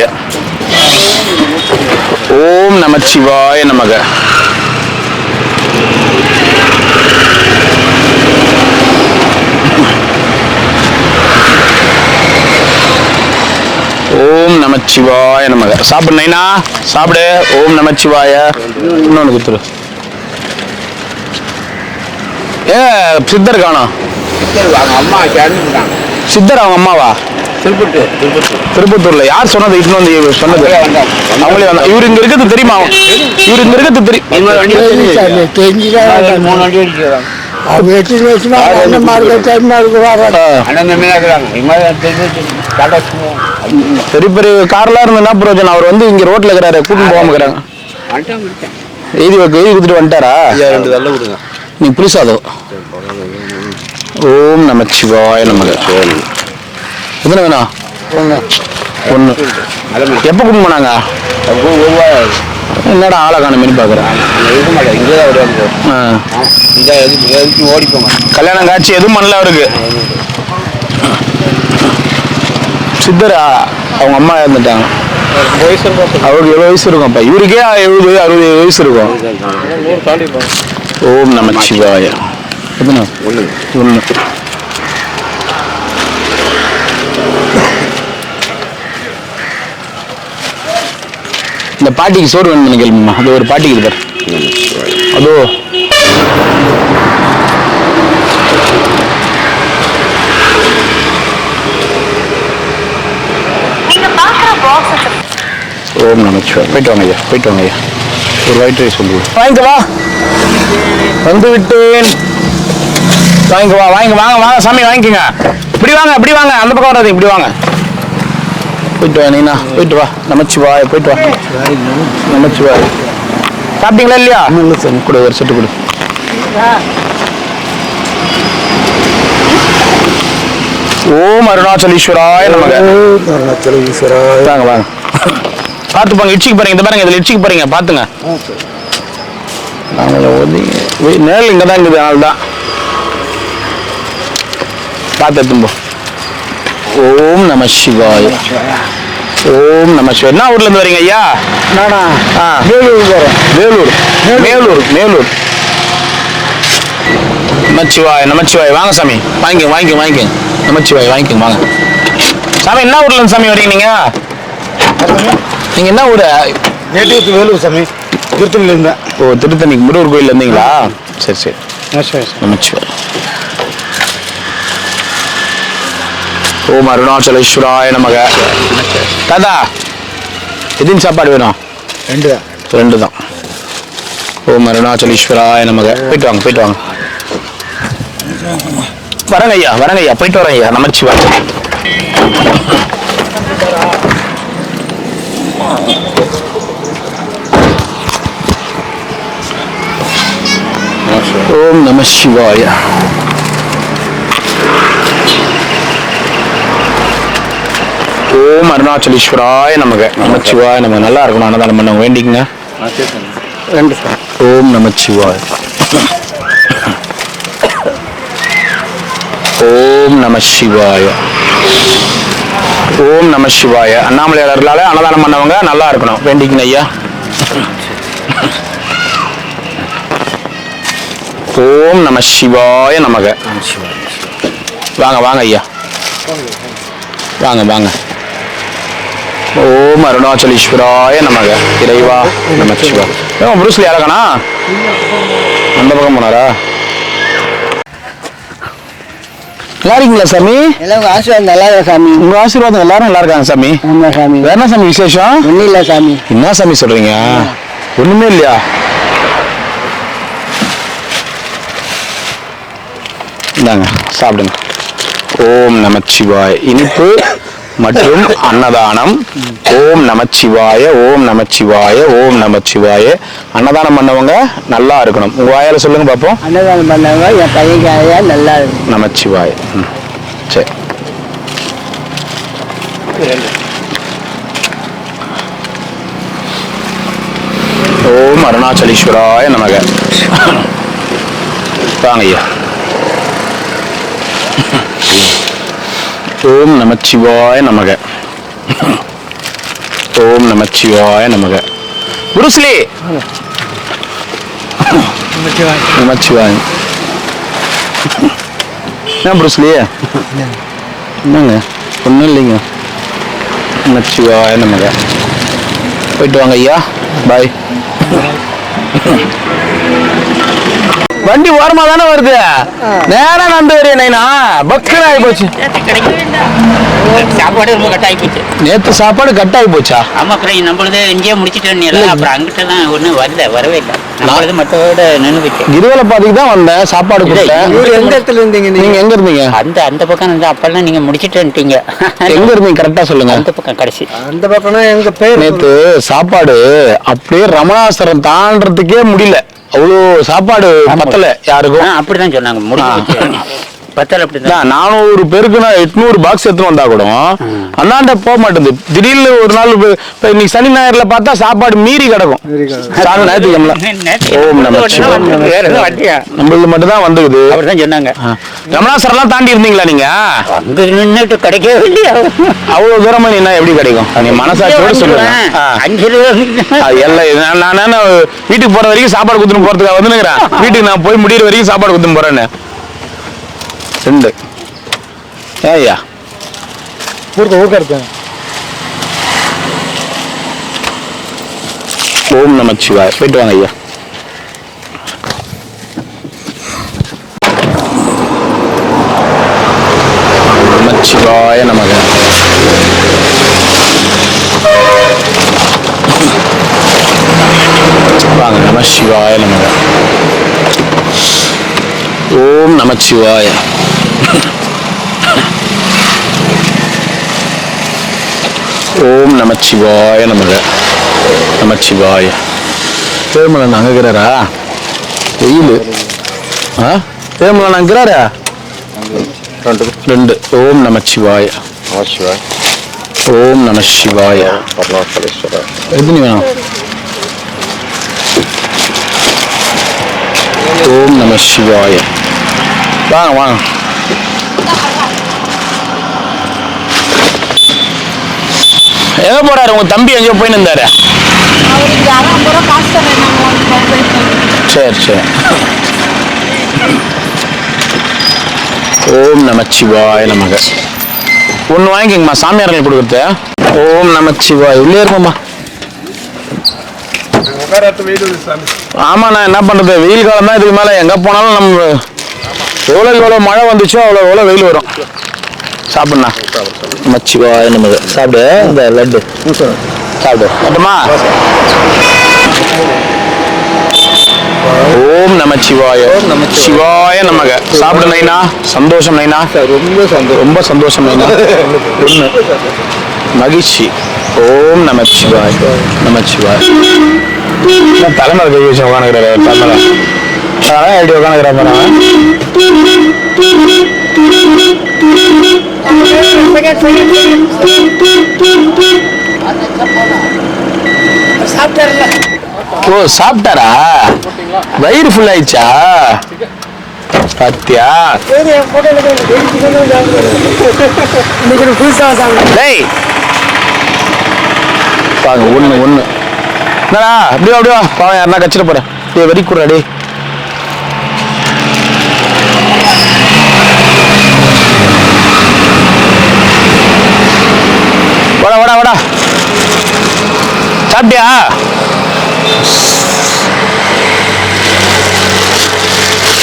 ஓம் நமச்சிவாய நமக. ஓம் நமச்சிவாய நமக. சாப்பிடு நைனா, சாப்பிடு. ஓம் நமச்சிவாய. இன்னொன்று கொடுத்துரு. சித்தர் காணோம். அம்மா கேட்டுட்டாங்க. சித்தர் அவங்க அம்மாவா? திருப்பத்தூர்ல யார் சொன்னது? இட்டு வந்து சொன்னது அவங்களே வந்தா. இவர் இங்க இருக்கிறது தெரியுமா? இவர் இங்க இருக்கிறது தெரியும். 3 வண்டி அடிக்கிறாங்க. பெரிய பெரிய கார்லாம் இருந்து என்ன பிரயோஜனம்? அவர் வந்து இங்க ரோட்ல இருக்கிறாரு, கூட்டிட்டு போகாம இருக்கிறாங்க. எழுதி கொடுத்துட்டு வந்துட்டாரா? 2 தள்ள கொடுங்க. நீ புளிசாதம். ஓம் நமச்சிவாய நமக. எத்தனை வேணும்? 1. எப்போ கூட்டு போனாங்க? என்னடா ஆளை காண மாரி பாக்குறேன். கல்யாணம் காட்சி எதுவும் பண்ணல அவருக்கு. சித்தரா அவங்க அம்மா இறந்துட்டாங்க. அவருக்கு 7 வயசு இருக்கும். அப்ப இவருக்கே 70 60 வயசு இருக்கும். ஓம் நமச்சிவாய. எத்தனை? 1. இந்த பாட்டிக்கு சோறு வேணும் கேள்விமா. அது ஒரு பாட்டிக்கு இது பாரு. அதோ ஓம் நமச்சிவாய. போயிட்டு வாங்க ஐயா, போயிட்டு வாங்க ஐயா. ஒரு ஒயிட் ரைஸ் சொல்லுவோம். வாங்கிக்க வா, வந்து விட்டேன். வாங்கிக்க வா, வாங்க வாங்க சாமி வாங்கிக்கோங்க. இப்படி வாங்க, இப்படி வாங்க, அந்த பக்கம் வராது, இப்படி வாங்க. போயிட்டு வா நீனா, போயிட்டு வா. நமச்சிவாய. போயிட்டு வா. நமச்சிவாய. சாப்பிட்டீங்களா இல்லையா? இல்லை சார். கொடு, ஒரு செட்டு கொடு. ஓம் அருணாச்சலீஸ்வராய நமக. அருணாச்சலீஸ்வராய. வாங்க வாங்க, பார்த்து போங்க. இட்சிக்கு போறீங்க. இந்த பாருங்க, இதில் இட்சிக்கு போறீங்க, பார்த்துங்க. நேரில் இங்கே தான் இருக்குது, அதனால தான் பார்த்து எடுத்தும்போ. ஓம் நம சிவாய. ஓம் நம சிவாய. என்ன ஊர்ல இருந்து வரீங்க ஐயா? நானா? வேலூர் போறேன். வேலூர். மேலூர். மேலூர். நமச்சிவாய. நமச்சிவாய. வாங்க சாமி, வாங்கிக்க வாங்கிக்க வாங்கிக்க. நமச்சிவாய வாங்கிக்க வாங்க. சாமி என்ன ஊர்ல இருந்து சாமி வரீங்க நீங்க? நீங்க என்ன ஊரு? நேட்டிவ் வேலூர் சாமி. திருத்தணியில் இருந்தேன். ஓ, திருத்தணிக்கு முருகர் கோயில் இருந்தீங்களா? சரி சரி. நமச்சிவாய். ஓம் அருணாச்சலேஸ்வராய நமக. தாத்தா எதின் சாப்பாடு வேணும்? 2 தான். ஓம் அருணாச்சலேஸ்வராய நமக. போயிட்டு வாங்க. வரங்க ஐயா போயிட்டு வரேன் ஐயா. நமச்சிவாய். ஓம் நம சிவாய. ஓம் அருணாச்சலேஸ்வராய நமக. நமச்சிவாய நமக. நல்லா இருக்கணும் அன்னதானம் பண்ண வேண்டிக்கங்க. ஓம் நமச்சிவாய. ஓம் நம சிவாய. ஓம் நம சிவாய. அண்ணாமலையாளர்களால அன்னதானம் பண்ணவங்க நல்லா இருக்கணும் வேண்டிக்கங்க ஐயா. ஓம் நம சிவாய நமக. வாங்க ஐயா. வாங்க. ஓம் அருணாச்சலேஸ்வராய நமக. இறைவா நமச்சிவாய. புருஸ்லி யாரக்கணா அந்த பக்கம் போனாரா? நல்லா இருக்கீங்களா சாமி? எல்லாம் ஆசீர்வாதம் நல்லா இருக்கா சாமி? உங்க ஆசீர்வாதம் எல்லாரும் நல்லா இருக்காங்க சாமி. ஆமா சாமி. வேற என்ன சாமி விசேஷம்? ஒன்றும் இல்லை சாமி. என்ன சாமி சொல்றீங்க? ஒண்ணுமே இல்லையா? இந்தாங்க சாப்பிடுங்க. ஓம் நமச்சிவாய. இனிப்பு மற்றும் அன்னதானம். ஓம் நமச்சிவாய. ஓம் நமச்சிவாய. ஓம் நமச்சிவாய. அன்னதானம் பண்ணவங்க நல்லா இருக்கணும். உங்க வாயால சொல்லுங்க பாப்போம். அன்னதானம் பண்ணவங்க என் பையன் நல்லா இருக்கும். நமச்சிவாய. சரி. ஓம் அருணாச்சலேஸ்வராய நமக. வாங்க ஐயா. ஓம் நமச்சிவாய நமக. ஓம் நமச்சிவாய நமக. புருஸ்லி நமச்சிவாய. என்ன புருஸ்லி என்னங்க? ஒன்றும் இல்லைங்க. நமச்சிவாய நமக. போயிட்டு வாங்க ஐயா. பாய். வண்டி ஓரமா தானே வருது. நேரா நண்டு வரேனா பக்கன ஆகி போச்சு. சாப்பாடு ரொம்ப கட் ஆகி போச்சு. நேத்து சாப்பாடு கட் ஆகி போச்சா? ஆமா, அப்புறம் நம்மளது இங்கேயே முடிச்சுட்டேன். அப்புறம் அங்கிட்ட தான் ஒன்றும் வரவே இல்லை. நம்மளது மற்றோட நின்று போச்சு. கிரிவல பாதைக்கு தான் வந்தேன் சாப்பாடு கொடுத்தேன். எந்த இடத்துல இருந்தீங்க நீங்க எங்க இருந்தீங்க? அந்த பக்கம் இருந்தா அப்பெல்லாம் நீங்க முடிச்சுட்டேன்ட்டீங்க. எங்க இருந்தீங்க கரெக்டா சொல்லுங்க. அந்த பக்கம் கடைசி. அந்த பக்கம்னா எங்க பேர். நேத்து சாப்பாடு அப்படியே ரமணாசுரம் தாண்டறதுக்கே முடியல. அவ்வளோ சாப்பாடு பத்தல யாருக்கும். அப்படிதான் சொன்னாங்க. முடிச்சு பத்தல. அப்படிதான் 400 பேருக்கு நான் 800 பாக்ஸ் எடுத்துன்னு வந்தா கூட அண்ணாண்ட போக மாட்டேங்குது. திடீர்னு ஒரு நாள் இன்னைக்கு சனி ஞாயிறுல பார்த்தா சாப்பாடு மீறி கிடக்கும். ஓம் நமச்சிவாய. நம்மளுக்கு மட்டும் தான் வந்துக்குது. அப்படிதான் சொன்னாங்க. ரமணாசுரம் தாண்டி இருந்தீங்களா நீங்க? அங்க நின்றுட்டு கிடைக்கவே இல்லையா? அவ்வளவு தூரமா நீ எப்படி கிடைக்கும்? நீ மனசாட்சியோட சொல்லுங்க. 5 ரூபா எல்லாம் நான் வீட்டுக்கு போற வரைக்கும் சாப்பாடு குத்துன்னு போறதுக்காக வந்துனுங்கிறேன். வீட்டுக்கு நான் போய் முடிகிற வரைக்கும் சாப்பாடு குத்துன்னு போறேன்னு 2. ஏய்யா ஊருக்க இருக்கேன். ஓம் நமச்சிவாய. போயிட்டு வாங்க ஐயா. நமச்சிவாய நமக. வாங்க. நமசிவாய நமக. ஓம் நமச்சிவாய. ஓம் நமச்சிவாய நமக. நமச்சிவாய. தேர்மலன் அங்குறாரா? வெயில். தேர்மலன் அங்குறாரா? 2. ஓம் நமச்சிவாய. ஓம் நம சிவாய. எத்தனை வேணும்? ஓம் நம சிவாய. வாங்க. எங்க போறாரு உங்க தம்பி? எங்கேயோ போயின்னு இருந்தாரு. சரி. ஓம் நமச்சிவாய நமக. ஒன்று வாங்கிக்கங்கம்மா சாமியார்கள் கொடுக்குறது. ஓம் நமச்சிவாய. உள்ளே இருக்கும்மா. ஆமாண்ணா, என்ன பண்றது, வெயில் காலம் தான். இதுக்கு மேல எங்க போனாலும் நம்ம எவ்வளவு மழை வந்துச்சோ அவ்வளோ வெயில் வரும். சாப்பிடுண்ணா. நமச்சிவாய நமக. சாப்பிடு இந்த லட்டு சாப்பிடு. மட்டுமா? ஓம் நமச்சிவாய சிவாய நமக. சாப்பிடு நைனா. சந்தோஷம் நைனா. ரொம்ப சந்தோஷம் நைனா. ஒன்று மகிழ்ச்சி. ஓம் நமச்சிவாய நமச்சிவாய. தலைமையில் கை வச்சு உட்காந்துக்கிறாரு. தலைமையில் அதான் எப்படி உட்காந்துக்கிறா பாருங்க. ஓ, சாப்பிட்டாரா? வயிறு ஃபுல் ஆயிடுச்சா? பாத்தியா? டேய் பாருங்க, ஒண்ணு என்னடா அப்படியே பாவம், யாருன்னா கச்சிட்டு போறேன். டேய் வெரி கூடா. டேய் வாடா சாப்பிட்டியா?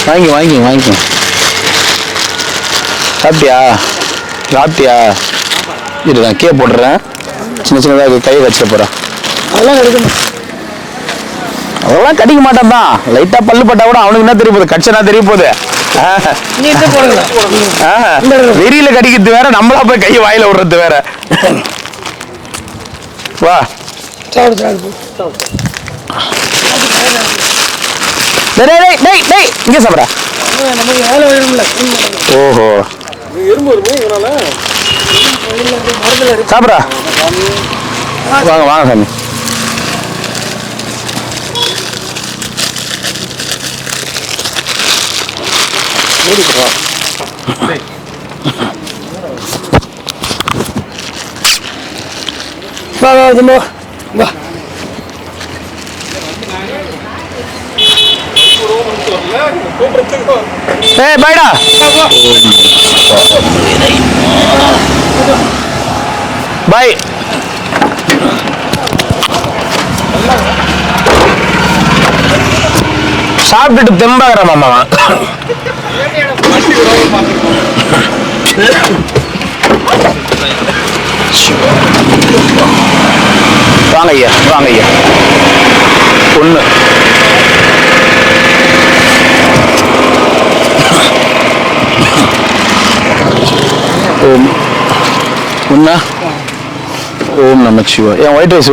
வாங்கி சாப்பிட்டியா? இதுதான் கே போட்டுறேன். சின்னதாக கையை கச்சிட போறேன். அதெல்லாம் கடிக்க மாட்டான் தான். லைட்டா பல்லு பட்டா கூட அவனுக்கு என்ன தெரிய போகுது, கடிச்சனா தெரிய போகுது. வெறியில கடிக்கிறது வேற, நம்மளா போய் கையை வாயில விடுறது வேற. வா இங்க சாப்பிடா. ஓஹோ, சாப்பிடா. வாங்க சாமி. வா. ஏய் பைடா. பை. சாப்பிட்டுட்டு தெம்பாகிற மாமா. வாங்க ஐயா. ஒண்ணு ஒண்ணா. ஓம் நமச்சிவாய. என் ஒயிட் ரைஸ்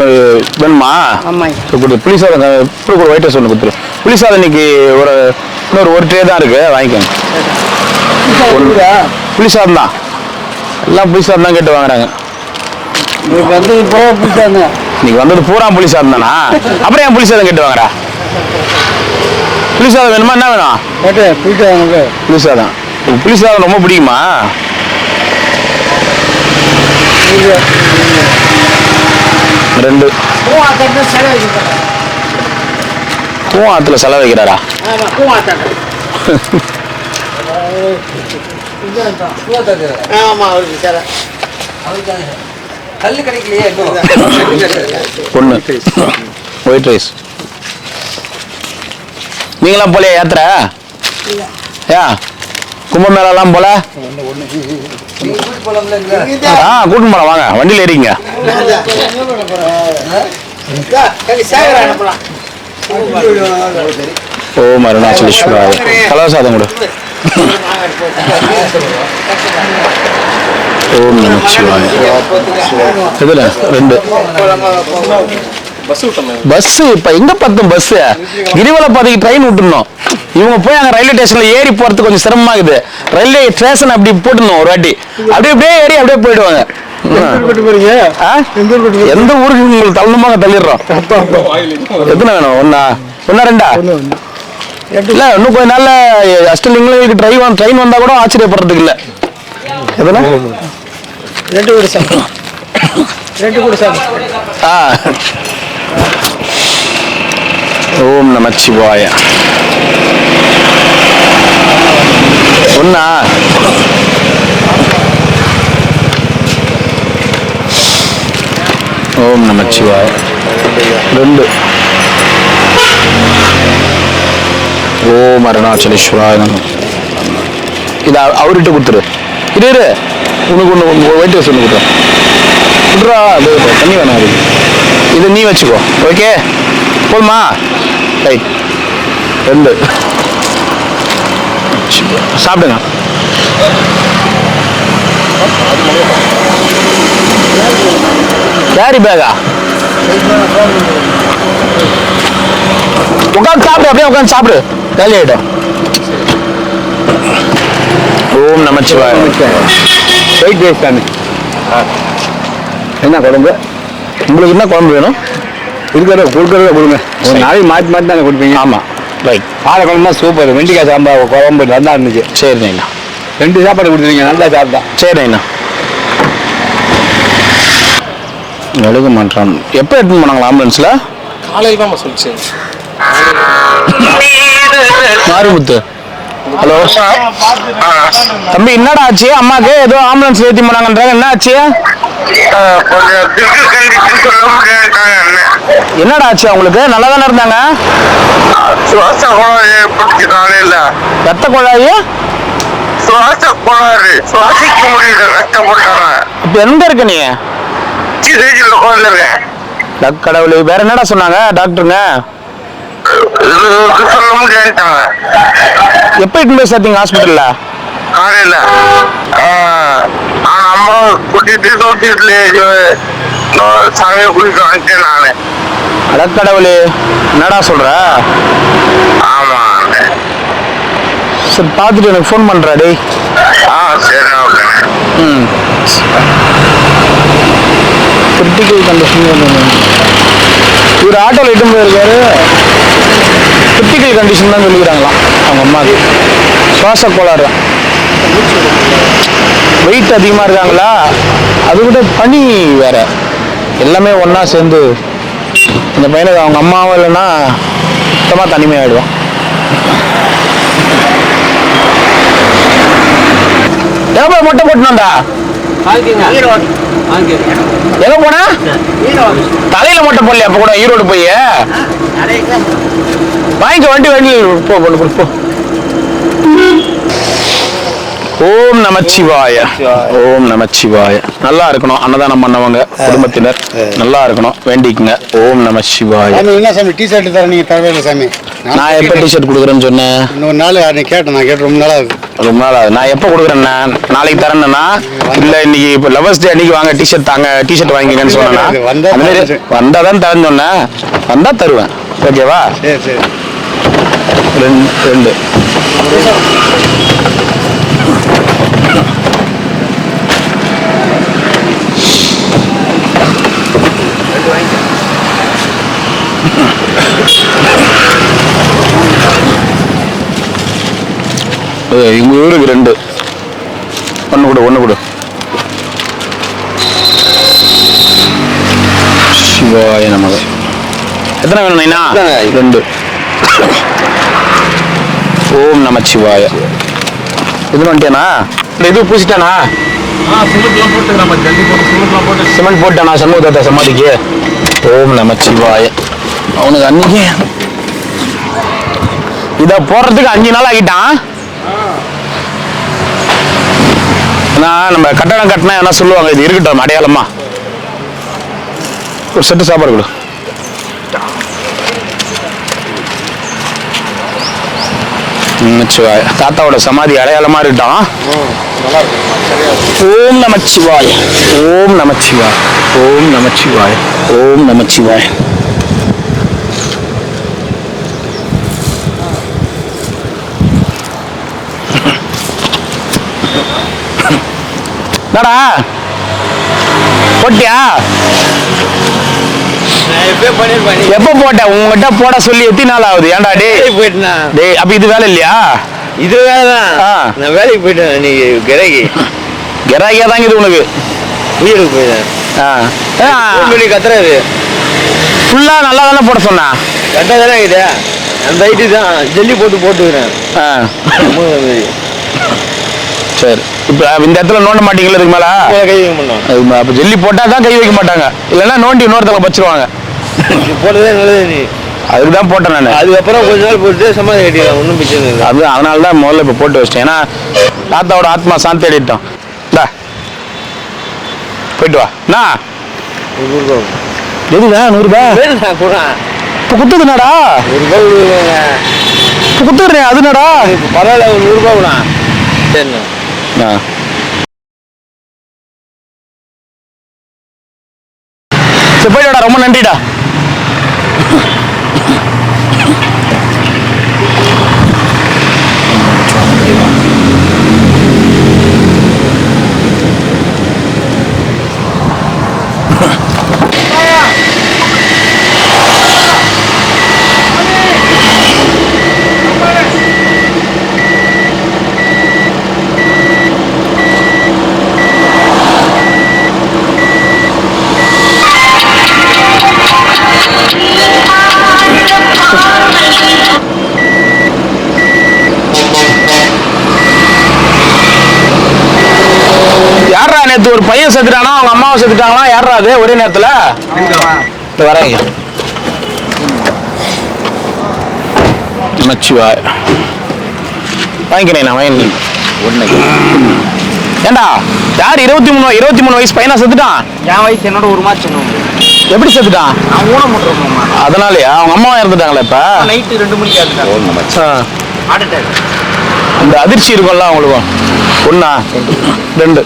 வேணுமா? கொடு. புளிசாதம் இப்படி ஒயிட் ரைஸ் ஒன்று கொடுத்துரு. புளிசாதம் இன்னைக்கு இன்னொரு ட்ரே தான் இருக்கு, வாங்கிக்கோங்க. புளிசாதம் தான், எல்லாம் புளிசாதம் தான் கேட்டு வாங்குறாங்க. இன்னைக்கு வந்தது பூரா புளிசாதம் தானா? அப்புறம் ஏன் புளிசாதம் கேட்டு வாங்குறா? புளிசாதம் வேணுமா? என்ன வேணும்? புளிசாதம். புளிசாதம் ரொம்ப பிடிக்குமா? ரெண்டு பூவாத்துல செலவு வைக்கிறாரா? ஒண்ணு ஒயிட் ரைஸ். நீங்களாம் போல யாத்திரை? ஏன் கும்பமேளெல்லாம் போல? கூட்டிட்டு போலாம், வாங்க வண்டியில் ஏறிங்க. ஓம் அருணாச்சலேஸ்வராய. கலவசாதம் கொடு. ஓம் நமச்சிவாய. இதுல ரெண்டு பஸ். இப்ப எங்க பார்த்தோம் பஸ்? கிரிவல பாதைக்கு ட்ரெயின் விட்டுருந்தோம். இவங்க போய் அங்க ரயில்வே ஸ்டேஷன்ல ஏறி போறதுக்கு கொஞ்சம் சிரமமாகுது. ரயில்வே ஸ்டேஷன் அப்படி போட்டுருந்தோம் ஒரு வாட்டி. அப்படியே ஏறி அப்படியே போயிடுவாங்க. எந்த ஊருக்கு உங்களுக்கு தள்ளணுமாக தள்ளிடுறோம். எத்தனை வேணும்? ஒன்னா ரெண்டா? இல்ல இன்னும் கொஞ்ச நாள்ல அஷ்டலிங்களுக்கு ட்ரெயின் வந்தா கூட ஆச்சரியப்படுறதுக்கு இல்ல. எதுனா ரெண்டு கூட சாப்பிடு. ஓம் நமச்சிவாய. ஒன்னா ஓம் நமச்சிவாய. ரெண்டு ஓம் அருணாச்சலேஸ்வராய நம. இது அவர்கிட்ட கொடுத்துரு. இரு உனக்கு ஒன்று வெயிட் ரைஸ் ஒன்று கொடுறா விட்றா. அது தண்ணி வேணாம் அது. இதை நீ வச்சுக்கோ. ஓகே போதுமா? ரைட் 2 சாப்பிடுங்க. கேரி பேகா உட்காந்து சாப்பிடு. அப்படியே உட்காந்து சாப்பிடு. காலி ஆயிடும். ஓம் நமச்சிவாய. வெயிட் ரைஸ் தானே. என்ன குழம்பு? உங்களுக்கு என்ன குழம்பு வேணும்? இருக்கிறத கொடுக்கறத கொடுங்க. ஒரு நாளைக்கு மாற்றி மாற்றி தானே கொடுப்பீங்க. ஆமாம் ரைட். காலை குழம்பு சூப்பர். வெண்டிக்காய் சாம்பார் குழம்பு நல்லா இருந்துச்சு. சரிண்ணா. 2 சாப்பாடு கொடுத்துருங்க. நல்லா சாப்பிட்டேன். சரிண்ணா. எழுத மாட்டான். எப்போ எடுத்துன்னு போனாங்களா ஆம்புலன்ஸில்? காலையில் தான் சொல்லிச்சு. மாரிமுத்து. ஹலோ தம்பி, என்னடா ஆச்சு? அம்மாக்கு ஏதோ ஆம்புலன்ஸ் ஏற்றி போனாங்கன்றாங்க. என்ன ஆச்சு? என்னடா ஆச்சு அவங்களுக்கு? நல்லா தானே இருந்தாங்க. ரத்த குழாய் இப்ப எங்க இருக்க நீ? கடவுளே, வேற என்னடா சொன்னாங்க டாக்டருங்க? எப்ப இட்டு போய் சேர்த்தீங்க ஹாஸ்பிட்டல்ல? காலையில அம்மா கூட்டிட்டு சாமியை குளிக்க வந்துட்டேன் நானு. அடக்கடவுளே, என்னடா சொல்ற? ஆமா. சரி பார்த்துட்டு எனக்கு ஃபோன் பண்றா டேய். சரி ஓகே. Critical condition. இவர் ஆட்டோவில் இட்டு போயிருக்காரு. கிரிட்டிக்கல் கண்டிஷன் தான் சொல்லிக்கிறாங்களாம் அவங்க அம்மாவுக்கு. சுவாச கோளாறு. வெயிட் அதிகமாக இருக்காங்களா, அது கூட பனி வேற, எல்லாமே ஒன்றா சேர்ந்து இந்த பையனுக்கு அவங்க அம்மாவும் இல்லைன்னா சுத்தமாக தனிமையாகிடுவான். எவ்வளோ மொட்டை போட்டுனாண்டா? எங்க போனா? தலையில மொட்டை போடலையா அப்ப கூட? ஈரோடு போய் வாங்கிக்க வண்டி போ போ. ஓம் நமச்சிவாய. ஓம் நமச்சிவாய. நல்லா இருக்கணும். அன்னதானம் பண்ணவங்க குடும்பத்தினர் நல்லா இருக்கணும், வேண்டிக்குங்க. ஓம் நமச்சிவாய. என்ன சாமி டி-ஷர்ட் தர நீங்க தரவே இல்லை சாமி. நான் எப்ப டிஷர்ட் கொடுக்குறேன்னு சொன்னேன்? இன்னொரு நாள் நீ கேட்டேன். நான் கேட்டு ரொம்ப நாள் ஆகுது. ரொம்ப நாள் ஆகுது. நான் எப்போ கொடுக்குறேன்னா நாளைக்கு தரேன்னா இல்லை இன்னைக்கு இப்போ லவர்ஸ் டே அன்னைக்கு வாங்க டிஷர்ட் தாங்க, டிஷர்ட் வாங்கிக்கன்னு சொன்னேன்னா அந்த மாதிரி வந்தால் தான் தரேன்னு சொன்னேன். வந்தால் தருவேன். ஓகேவா? சரி சரி. 2 எங்க ஊருக்கு 2 ஒன்று கொடு. சிவாய நமக. எத்தனை வேணும் நைனா? 2. ஓம் நமச்சிவாய. இது பண்ணிட்டேனா? இது பூசிட்டானா? சிமெண்ட் போட்டானா சண்முகத்தை சமாதிக்கு? ஓம் நமச்சிவாய. அவனுக்கு அன்னைக்கு இதை போடுறதுக்கு 5 நாள் ஆகிட்டான். நம்ம கட்டணம் கட்டினா என்ன சொல்லுவாங்க, இது இருக்கட்டும் அடையாளமா. ஒரு செட்டு சாப்பாடு கொடு. தாத்தாவோட சமாதி அடையாளமா இருக்கட்டும். ஓம் நமச்சிவாய. ஓம் நமச்சிவாய. ஓம் நமச்சிவாய. ஓம் நமச்சிவாய. என்னடா போட்டியா? எப்ப போட்ட? உங்ககிட்ட போட சொல்லி எத்தனை நாள் ஆகுது? ஏன்டா டேய் போயிட்டேனா? டேய் அப்ப இது வேலை இல்லையா? இது வேலைதான். நான் வேலைக்கு போயிட்டேன். நீ கிராக்கியா தான் இது உனக்கு. வீட்டுக்கு போயிட்டேன். கத்துறாரு ஃபுல்லா நல்லா தானே போட சொன்னா? கரெக்டாக தானே இருக்குது. அந்த ஐட்டு தான் ஜல்லி போட்டுக்கிறேன். சரி, இப்போ இந்த இடத்துல நோண்ட மாட்டீங்களா? இதுக்கு மேலே கை வைக்க மாட்டோம். அப்போ ஜல்லி போட்டால் தான் கை வைக்க மாட்டாங்க, இல்லைன்னா நோண்டி இன்னொருத்தவங்க வச்சிருவாங்க. போட்டதே நல்லது. நீ அதுக்கு தான் போட்டேன் நான். அதுக்கப்புறம் கொஞ்ச நாள் போட்டு சமாதி கட்டிடலாம், ஒன்றும் பிரச்சனை இல்லை. அது அதனால தான் முதல்ல இப்போ போட்டு வச்சிட்டேன். ஏன்னா தாத்தாவோட ஆத்மா சாந்தி அடையிட்டோம். இந்தா போயிட்டு வா. என்ன எதுங்க 100 ரூபாய் கூட இப்போ குத்துதுனாடா? 1 ரூபாய் கொடுங்க. இப்போ குத்துடுறேன் அதுனாடா? பரவாயில்ல, ஒரு 100 ரூபாய் கூட. சரிண்ணா. சரி போயிட்டாடா, ரொம்ப நன்றிடா. யாரா நேத்து ஒரு பையன் செத்துட்டானா, அவங்க அம்மாவை செத்துட்டாங்களா? யாரா அது ஒரே நேரத்துல? வரேங்க. நமச்சிவாய். வாங்கிக்கிறேன் நான், வாங்கி. ஏண்டா யார் 23 வயசு பையனா செத்துட்டான்? என் வயசு என்னோட 1 மாதம் சொன்னோம். எப்படி செத்துட்டான்? நான் ஊனமுட்டுருக்கோம்மா. அதனாலயா? அவங்க அம்மா இறந்துட்டாங்களா இப்ப? நைட்டு 2 மணிக்கு ஆகிட்டாங்க. Heart attack. அந்த அதிர்ச்சி இருக்கும்ல அவங்களுக்கும். 1 2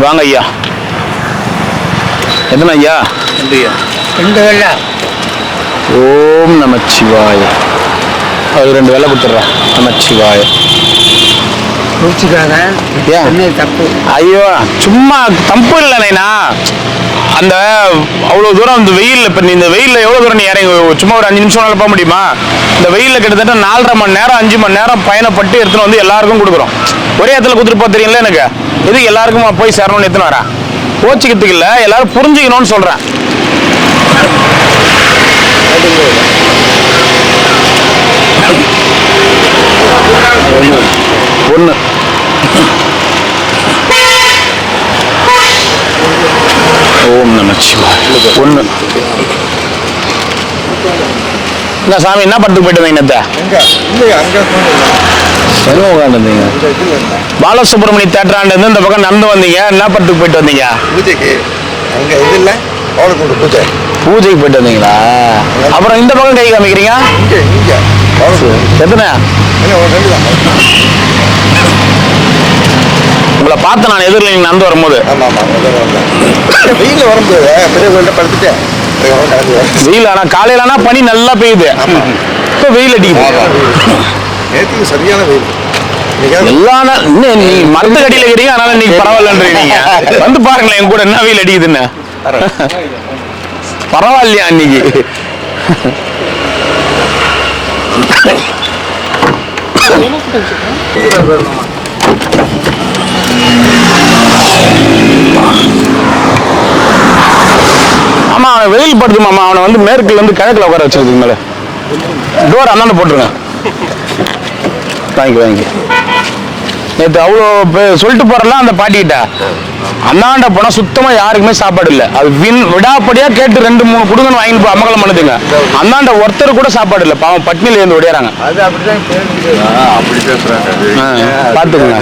வாங்க ஐயா. எத்தனை ஐயா? 2 வேலை. ஓம் நமச்சிவாய. அது 2 வேலை கொடுத்துட்றேன். நமச்சிவாய. குடிச்சுக்காத. ஏன்? தப்பு. ஐயோ சும்மா தப்பு இல்லை நைனா. அந்த அவ்வளோ தூரம் இந்த வெயிலில், இப்போ நீ இந்த வெயிலில் எவ்வளோ தூரம் நீ இறங்கி சும்மா ஒரு 5 நிமிஷம் போக முடியுமா? இந்த வெயிலில் கிட்டத்தட்ட 4.5 மணி நேரம் 5 மணி நேரம் பயணப்பட்டு எடுத்துன்னு வந்து எல்லாருக்கும் கொடுக்குறோம். ஒரே இடத்துல கொடுத்துட்டு போக தெரியல எனக்கு. எதுக்கு எல்லாருக்கும் போய் சேரணும்னு எடுத்துன்னு வரேன்? கோச்சிக்கிறதுக்கு இல்லை, எல்லாரும் புரிஞ்சுக்கணும்னு சொல்கிறேன். ஒன்று ஓம் நமச்சிவாய. 1 என்ன சாமி, என்ன படத்துக்கு போயிட்டு வந்தீங்க? எங்க உட்காந்துருந்தீங்க? பாலசுப்ரமணிய தேட்டராண்டு இந்த பக்கம் நடந்து வந்தீங்க. என்ன படத்துக்கு போயிட்டு வந்தீங்க? பூஜைக்கு அங்கே இது இல்லை, அவளுக்கு பூஜை. பூஜைக்கு போயிட்டு வந்தீங்களா? அப்புறம் இந்த பக்கம் கை காமிக்கிறீங்க? இங்கே எத்தனை? உங்களை பார்த்து நான் எதிரில் நீங்கள் நடந்து வரும்போது. வெயிலில் வரும்போது பெரிய கோயில்கிட்ட படுத்துட்டேன். வெயில் ஆனால் காலையில் ஆனால் பனி நல்லா பெய்யுது. இப்போ வெயில் அடிக்குது. நேற்றுக்கு சரியான வெயில். எல்லா நாள் இன்னும் நீ மரத்து கடியில் இருக்கிறீங்க, அதனால நீங்க பரவாயில்லன்றீங்க. வந்து பாருங்களேன் என் கூட என்ன வெயில் அடிக்குதுன்னு. பரவாயில்லையா இன்னைக்கு? ஆமா அவன் வெயில் படுது மாமா. அவனை வந்து மேற்குல இருந்து கிழக்குல உட்கார வச்சிருக்கு. மேல டோர் அந்தாண்ட போட்டுருங்க. வாங்கி நேற்று அவ்வளோ சொல்லிட்டு போறலாம் அந்த பாட்டிக்கிட்ட. அந்தாண்ட போனா சுத்தமா யாருக்குமே சாப்பாடு இல்லை. அது விடாப்படியா கேட்டு 2-3 குடுங்கன்னு வாங்கிட்டு போய் அமகலம் பண்ணுதுங்க. அந்தாண்ட ஒருத்தர் கூட சாப்பாடு இல்லை. பாவம் பட்னியில இருந்து ஓடிறாங்க. அது அப்படிதான் அப்படி பேசுறாங்க. பாத்துக்கோங்க.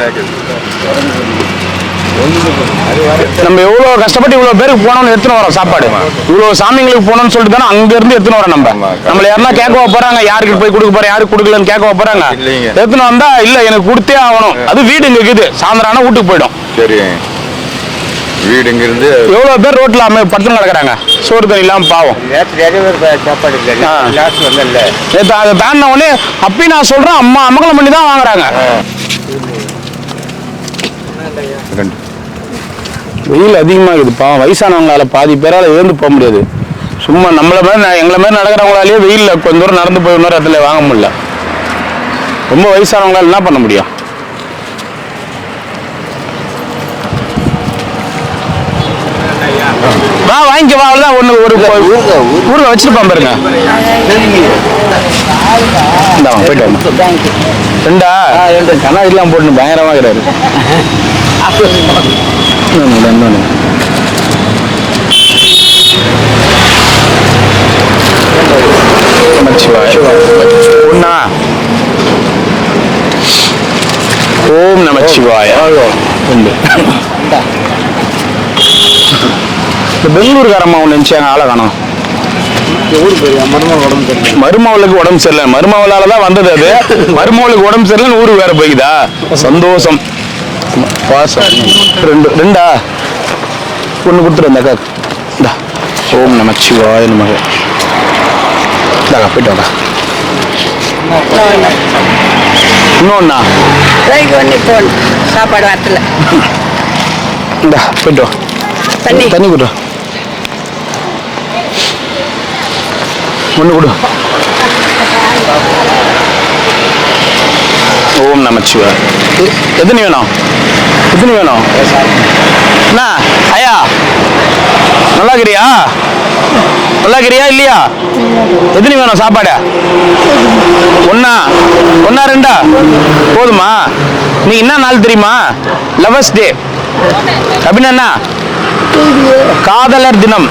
நம்ம எவ்வளவு கஷ்டப்பட்டு இவ்வளவு பேருக்கு போனோம்னு எடுத்துன்னு வரோம் சாப்பாடு. இவ்வளவு சாமிங்களுக்கு போனோம்னு சொல்லிட்டு தானே அங்க இருந்து எடுத்துன்னு வரோம். நம்மள யாருன்னா கேட்க போறாங்க, யாருக்கு போய் கொடுக்க போறேன், யாருக்கு கொடுக்கலன்னு கேட்க போறாங்க. எடுத்துன்னு வந்தா இல்ல எனக்கு கொடுத்தே ஆகணும். அது வீடு இங்க இருக்குது, சாயந்தரம் வீட்டுக்கு போயிடும். சரி, வீடு இங்க இருந்து எவ்வளவு பேர் ரோட்ல படுத்து நடக்கிறாங்க, சோறு தண்ணி இல்லாம பாவம். சாப்பாடு நேற்று அதை தாண்டின உடனே அப்பயும் நான் சொல்றேன், அம்மா அமகலம் பண்ணி தான் வாங்குறாங்க. வெயில் அதிகமாக இருக்குது பாவம். வயசானவங்களால பாதி பேரால் எழுந்து போக முடியாது. சும்மா நம்மளை மாதிரி எங்களை மாதிரி நடக்கிறவங்களாலேயே வெயிலில் கொஞ்சம் தூரம் நடந்து போய் இன்னொரு இடத்துல வாங்க முடியல. ரொம்ப வயசானவங்களால என்ன பண்ண முடியும்? வா வாங்கிக்க வா. அவ்வளோதான். ஒரு ஊரில் வச்சுருப்பான் பாருங்க. இந்தா போயிட்டு வாங்க. 2 கண்ணா இதெல்லாம் போட்டு பயங்கரமாக இருக்கிறாரு. நமச்சிவாய. ஒண்ணா. ஓம் நமச்சிவாய. ரெண்டு. இந்த பெங்களூர்காரம்மா ஒன்று இருந்துச்சு, எங்கள் ஆளை காணோம். ஊர் போய் மருமகள் உடம்பு தெரியல. மருமவளுக்கு உடம்பு சரியில்லை, மருமவளால தான் வந்தது அது. மருமவளுக்கு உடம்பு சரியில்லைன்னு ஊருக்கு வேற போய்க்குதா? சந்தோஷம். பாசம். ரெண்டா ஒன்று கொடுத்துரு அந்த அக்கா. இந்தா. ஓம் நமச்சிவாய நமக. இந்தாக்கா போயிட்டு வாடா. இன்னொன்னா சாப்பாடு வாரத்தில் இந்தா போயிட்டு வா. தண்ணி கொடு. ஒன்று கொடு. ஓம் நமச்சிவாய. எத்தனை வேணும்? எத்தனை வேணும்? என்ன ஐயா, நல்லா இருக்கிறியா? நல்லா இருக்கிறியா இல்லையா? எத்தனை வேணும் சாப்பாடு? ஒன்னா ரெண்டா போதுமா? நீ என்ன நாள் தெரியுமா? லவர்ஸ் டே அப்படின்னா காதலர் தினம்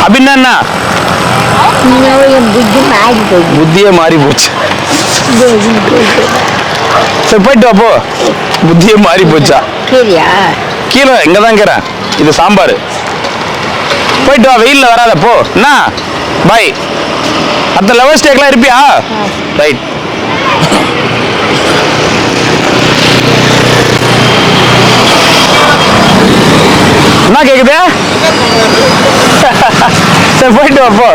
அப்படின்னா புத்தியே மாறி போச்சு. சரி போயிட்டு வா போ. புத்தியே மாறி போச்சா? கீழே இங்கதான் இருக்கிறேன். இது சாம்பார். போயிட்டு வா, வெயில்ல வராத போ. என்ன பாய், அடுத்த லெவல் ஸ்டேக்லாம் இருப்பியா? ரைட். என்ன கேக்குது? சரி போயிட்டு வா போ.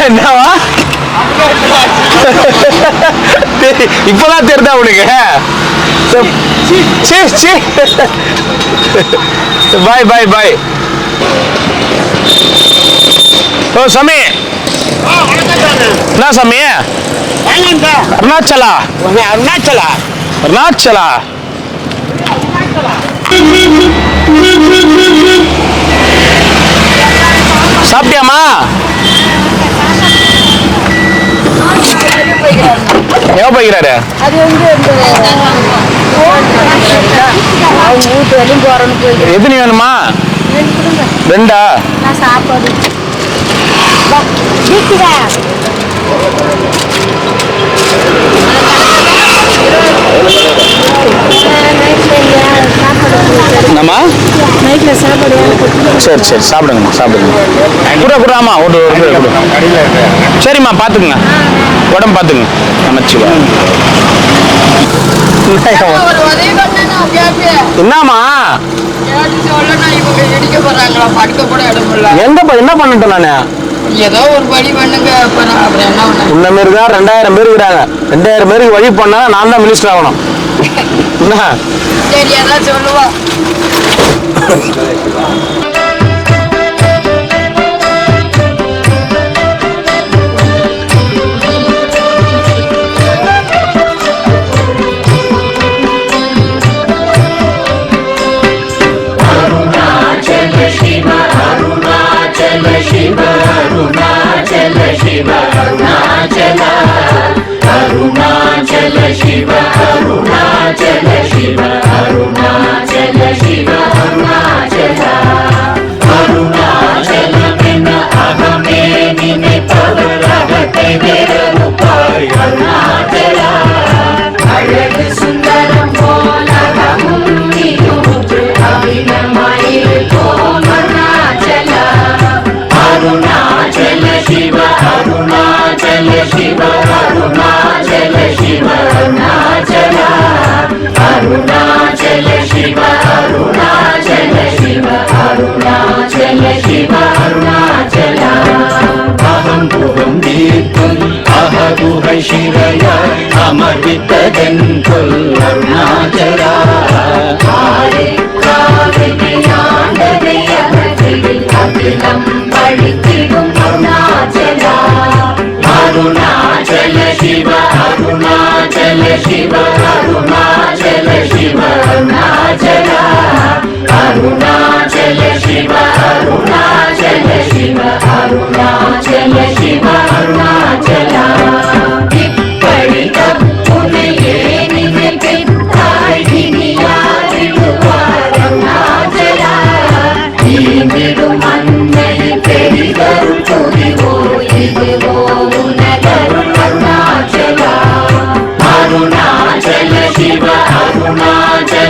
என்னவா இப்பதான் தெரியுதா உனக்கு? பாய் பாய் பாய். ஓ சாமி, என்ன சாமி? அருணாச்சலா அருணாச்சலா அருணாச்சலா. சாப்பிட்டியாமா? எங்க போய்கிறாரு? எத்தனை வேணுமா? ரெண்டா? சாப்பாடு என்னம்மா? சரி சரி சாப்பிடுங்கம்மா, சாப்பிடுங்க. குடுறாமா ஒரு கொடு. சரிம்மா, பார்த்துக்குங்க, உடம்பு பார்த்துக்குங்க. நமச்சிவா. என்னம்மா? என்ன பண்ணிட்டேன் நானு? ஏதோ ஒரு வழி பண்ணுங்க. உன்ன மாரி தான் 2000 பேர் இருக்கிறாங்க. 2000 பேருக்கு வழி பண்ணா நான் தான் மினிஸ்டர் ஆகணும். என்ன சரி, அதான் சொல்லுவா. ಶಿರಯ ಅಮೃತದೆಂತೊಲ್ ಅರುಣಾಚಲ அகிலம் பழித்திடும் அருணாச்சல அருணாச்சல சிவ அருணாச்சல சிவ அருணாச்சல சிவ அருணாச்சல அருணாச்சல சிவ அருணாச்சல சிவ அருணாச்சல சிவ அருணாச்சல இப்படி தப்புனையே நினைத்தாய் இனி யாரிடுவார் அருணாச்சல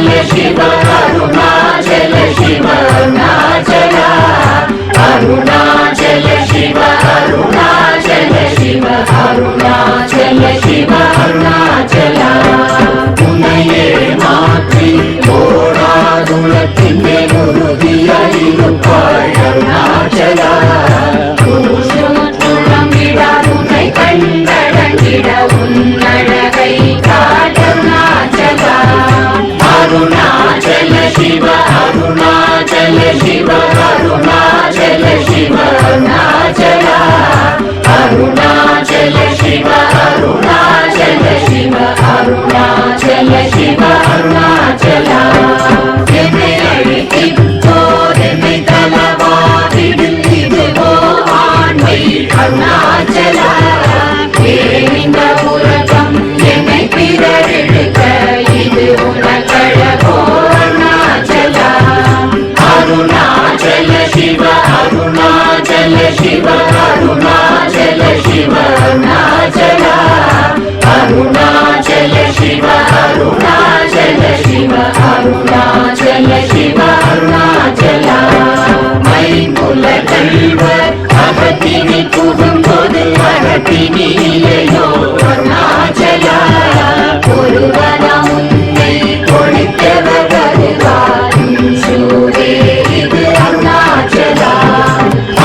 शिव अरुणाचल शिव अरुणाचल अरुणाचल शिव अरुणाचल शिव अरुणाचल शिव अरुणाचल उन्नये मात्री ओरादुलतिन्ने उरुदियिरुपाय अरुणाचल உன்னை கண்டடங்கிட உன்னழகை காட்டருணாச்சல அருணாச்சல சிவ அருணாச்சல சிவ அருணாச்சல சிவ அருணாச்சல அருணாச்சல சிவ அருணாச்சல சிவ அருணாச்சல சிவ அருணாச்சல என்னை அழித்திப்போதென்னை தலவாதிடில் இதுவோ ஆண்மை அருணாச்சல இந்த உலகம் என்னை பிறரெடுக்க இது உனக்கழகோ அருணாச்சல அருணாச்சல சிவ அருணாச்சல சிவ அருணாச்சல சிவ அருணாச்சல அருணாச்சல சிவ அருணாச்சல சிவ அருணாச்சல சிவ அருணாச்சல மைங்குல கல்வர் அகத்தினி புகும்போது அகத்தினியோ அருணாச்சல ஒருவனம் உன்னை ஒழித்தவர் வருவார் சூரே இது அருணாச்சல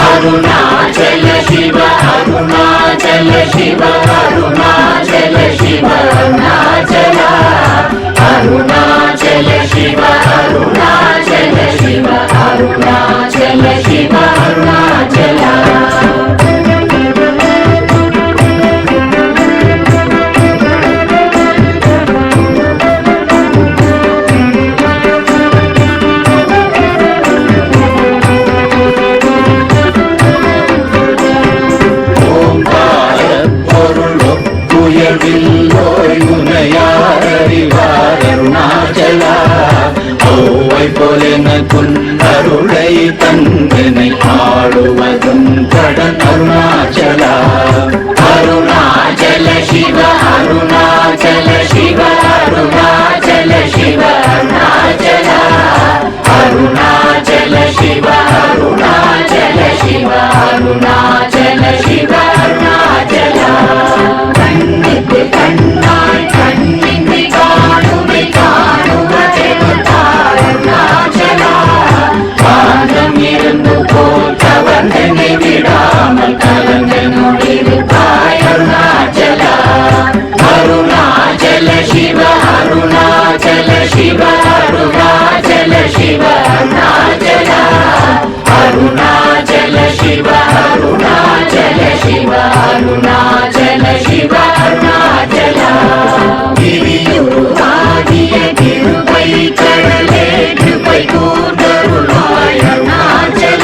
அருணாச்சல சிவ அருணாச்சல சிவ அருணாச்சல சிவ அருணாச்சல அருணாச்சல சிவ அருணாச்சல சிவ அருணாச்சல சிவ அருணாச்சல அருளை தந்தனை ஆளுவதும் கடன் அருணாச்சல அருணாச்சல சிவ அருணாச்சல சிவ அருணாச்சல சிவ அருணாச்சல அருணாச்சல சிவ அருணாச்சல சிவ அருணாச்சல சிவ அருணாச்சல கண்ணுக்கு கண்ணாய் கண்ணின்றி காணுமை காணுவதெருணாச்சல காலம் இருந்து போல் கவர்ந்தனை விடாமல் கலந்த நொழிருப்பாய் அருணாச்சல அருணாச்சல சிவ அருணாச்சல சிவ அருணாச்சல சிவ அருணாச்சல அருணாச்சல சிவ அருணாச்சல சிவ அருணாச்சல சிவ அருணாச்சல கிரியுருவாகிய கிருபை கடலே கிருபை கூர்ந்தருளாய் அருணாச்சல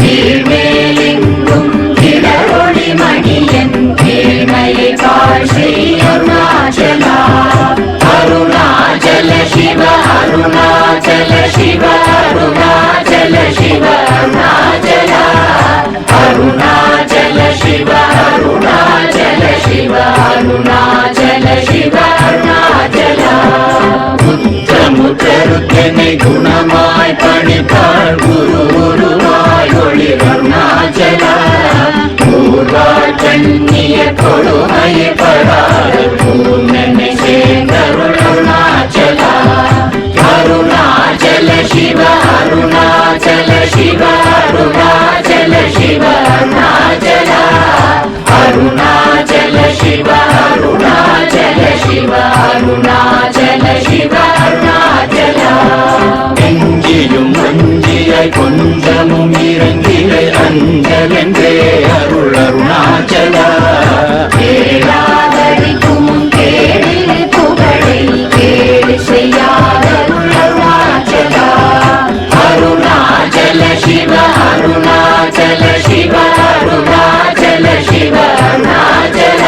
கீழ்மேலெங்கும் கிளரொளி மணியன் கீழ்மையை காட்சி அருணாச்சல அருணாச்சல சிவ அருணாச்சல சிவ அருணாச்சல சிவ அருணாச்சல அருணாச்சல சிவ அருணாச்சல சிவ அருணாச்சல சிவ அருணாச்சல முத்தமுத்தருக்கெனை குணமாய் பணித்தாள் குருவாய் ஒளி அருணாச்சல ஊர்வாழ் கண்ணிய கொடுமையை படாத பூர்ணனை சேர்ந்தருள் அருணாச்சல அருணாச்சல சிவ அருணாச்சல சிவ அருணாச்சல சிவ அருணாச்சல அருணாச்சல சிவ அருணாச்சல சிவ அருணாச்சல சிவ அருணாச்சல எங்கியும் வஞ்சியாய் கொஞ்சமும் இறங்கிலை அஞ்சலென்றே அருள் அருணாச்சல கேளாதடிக்கும் கேடு புகழை கேடு செய்யாத அருணாச்சல அருணாச்சல சிவ அருணாச்சல சிவ அருணாச்சல சிவ அருணாச்சல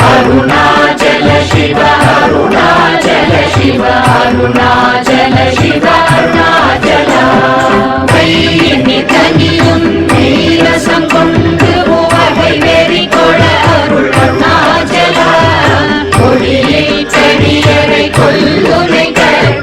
அருணாச்சல சிவ அருணாச்சல சிவ அருணாச்சல சிவ அருணாச்சல கையினி தனியும் நீரசம் கொண்டு உவகை வெறி கொட அருள் அருணாச்சல கொடியை கடியரை கொல்லுரை கட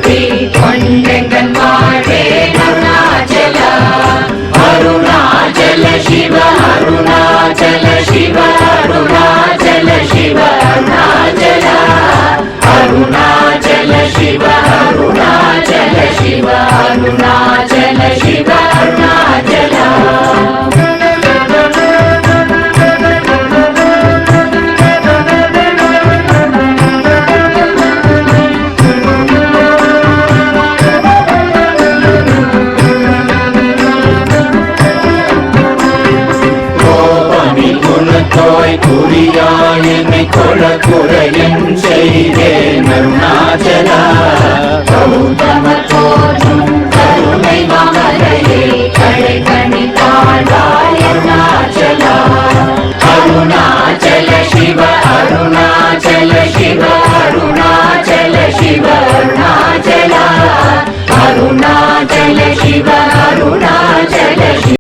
அருணாச்சல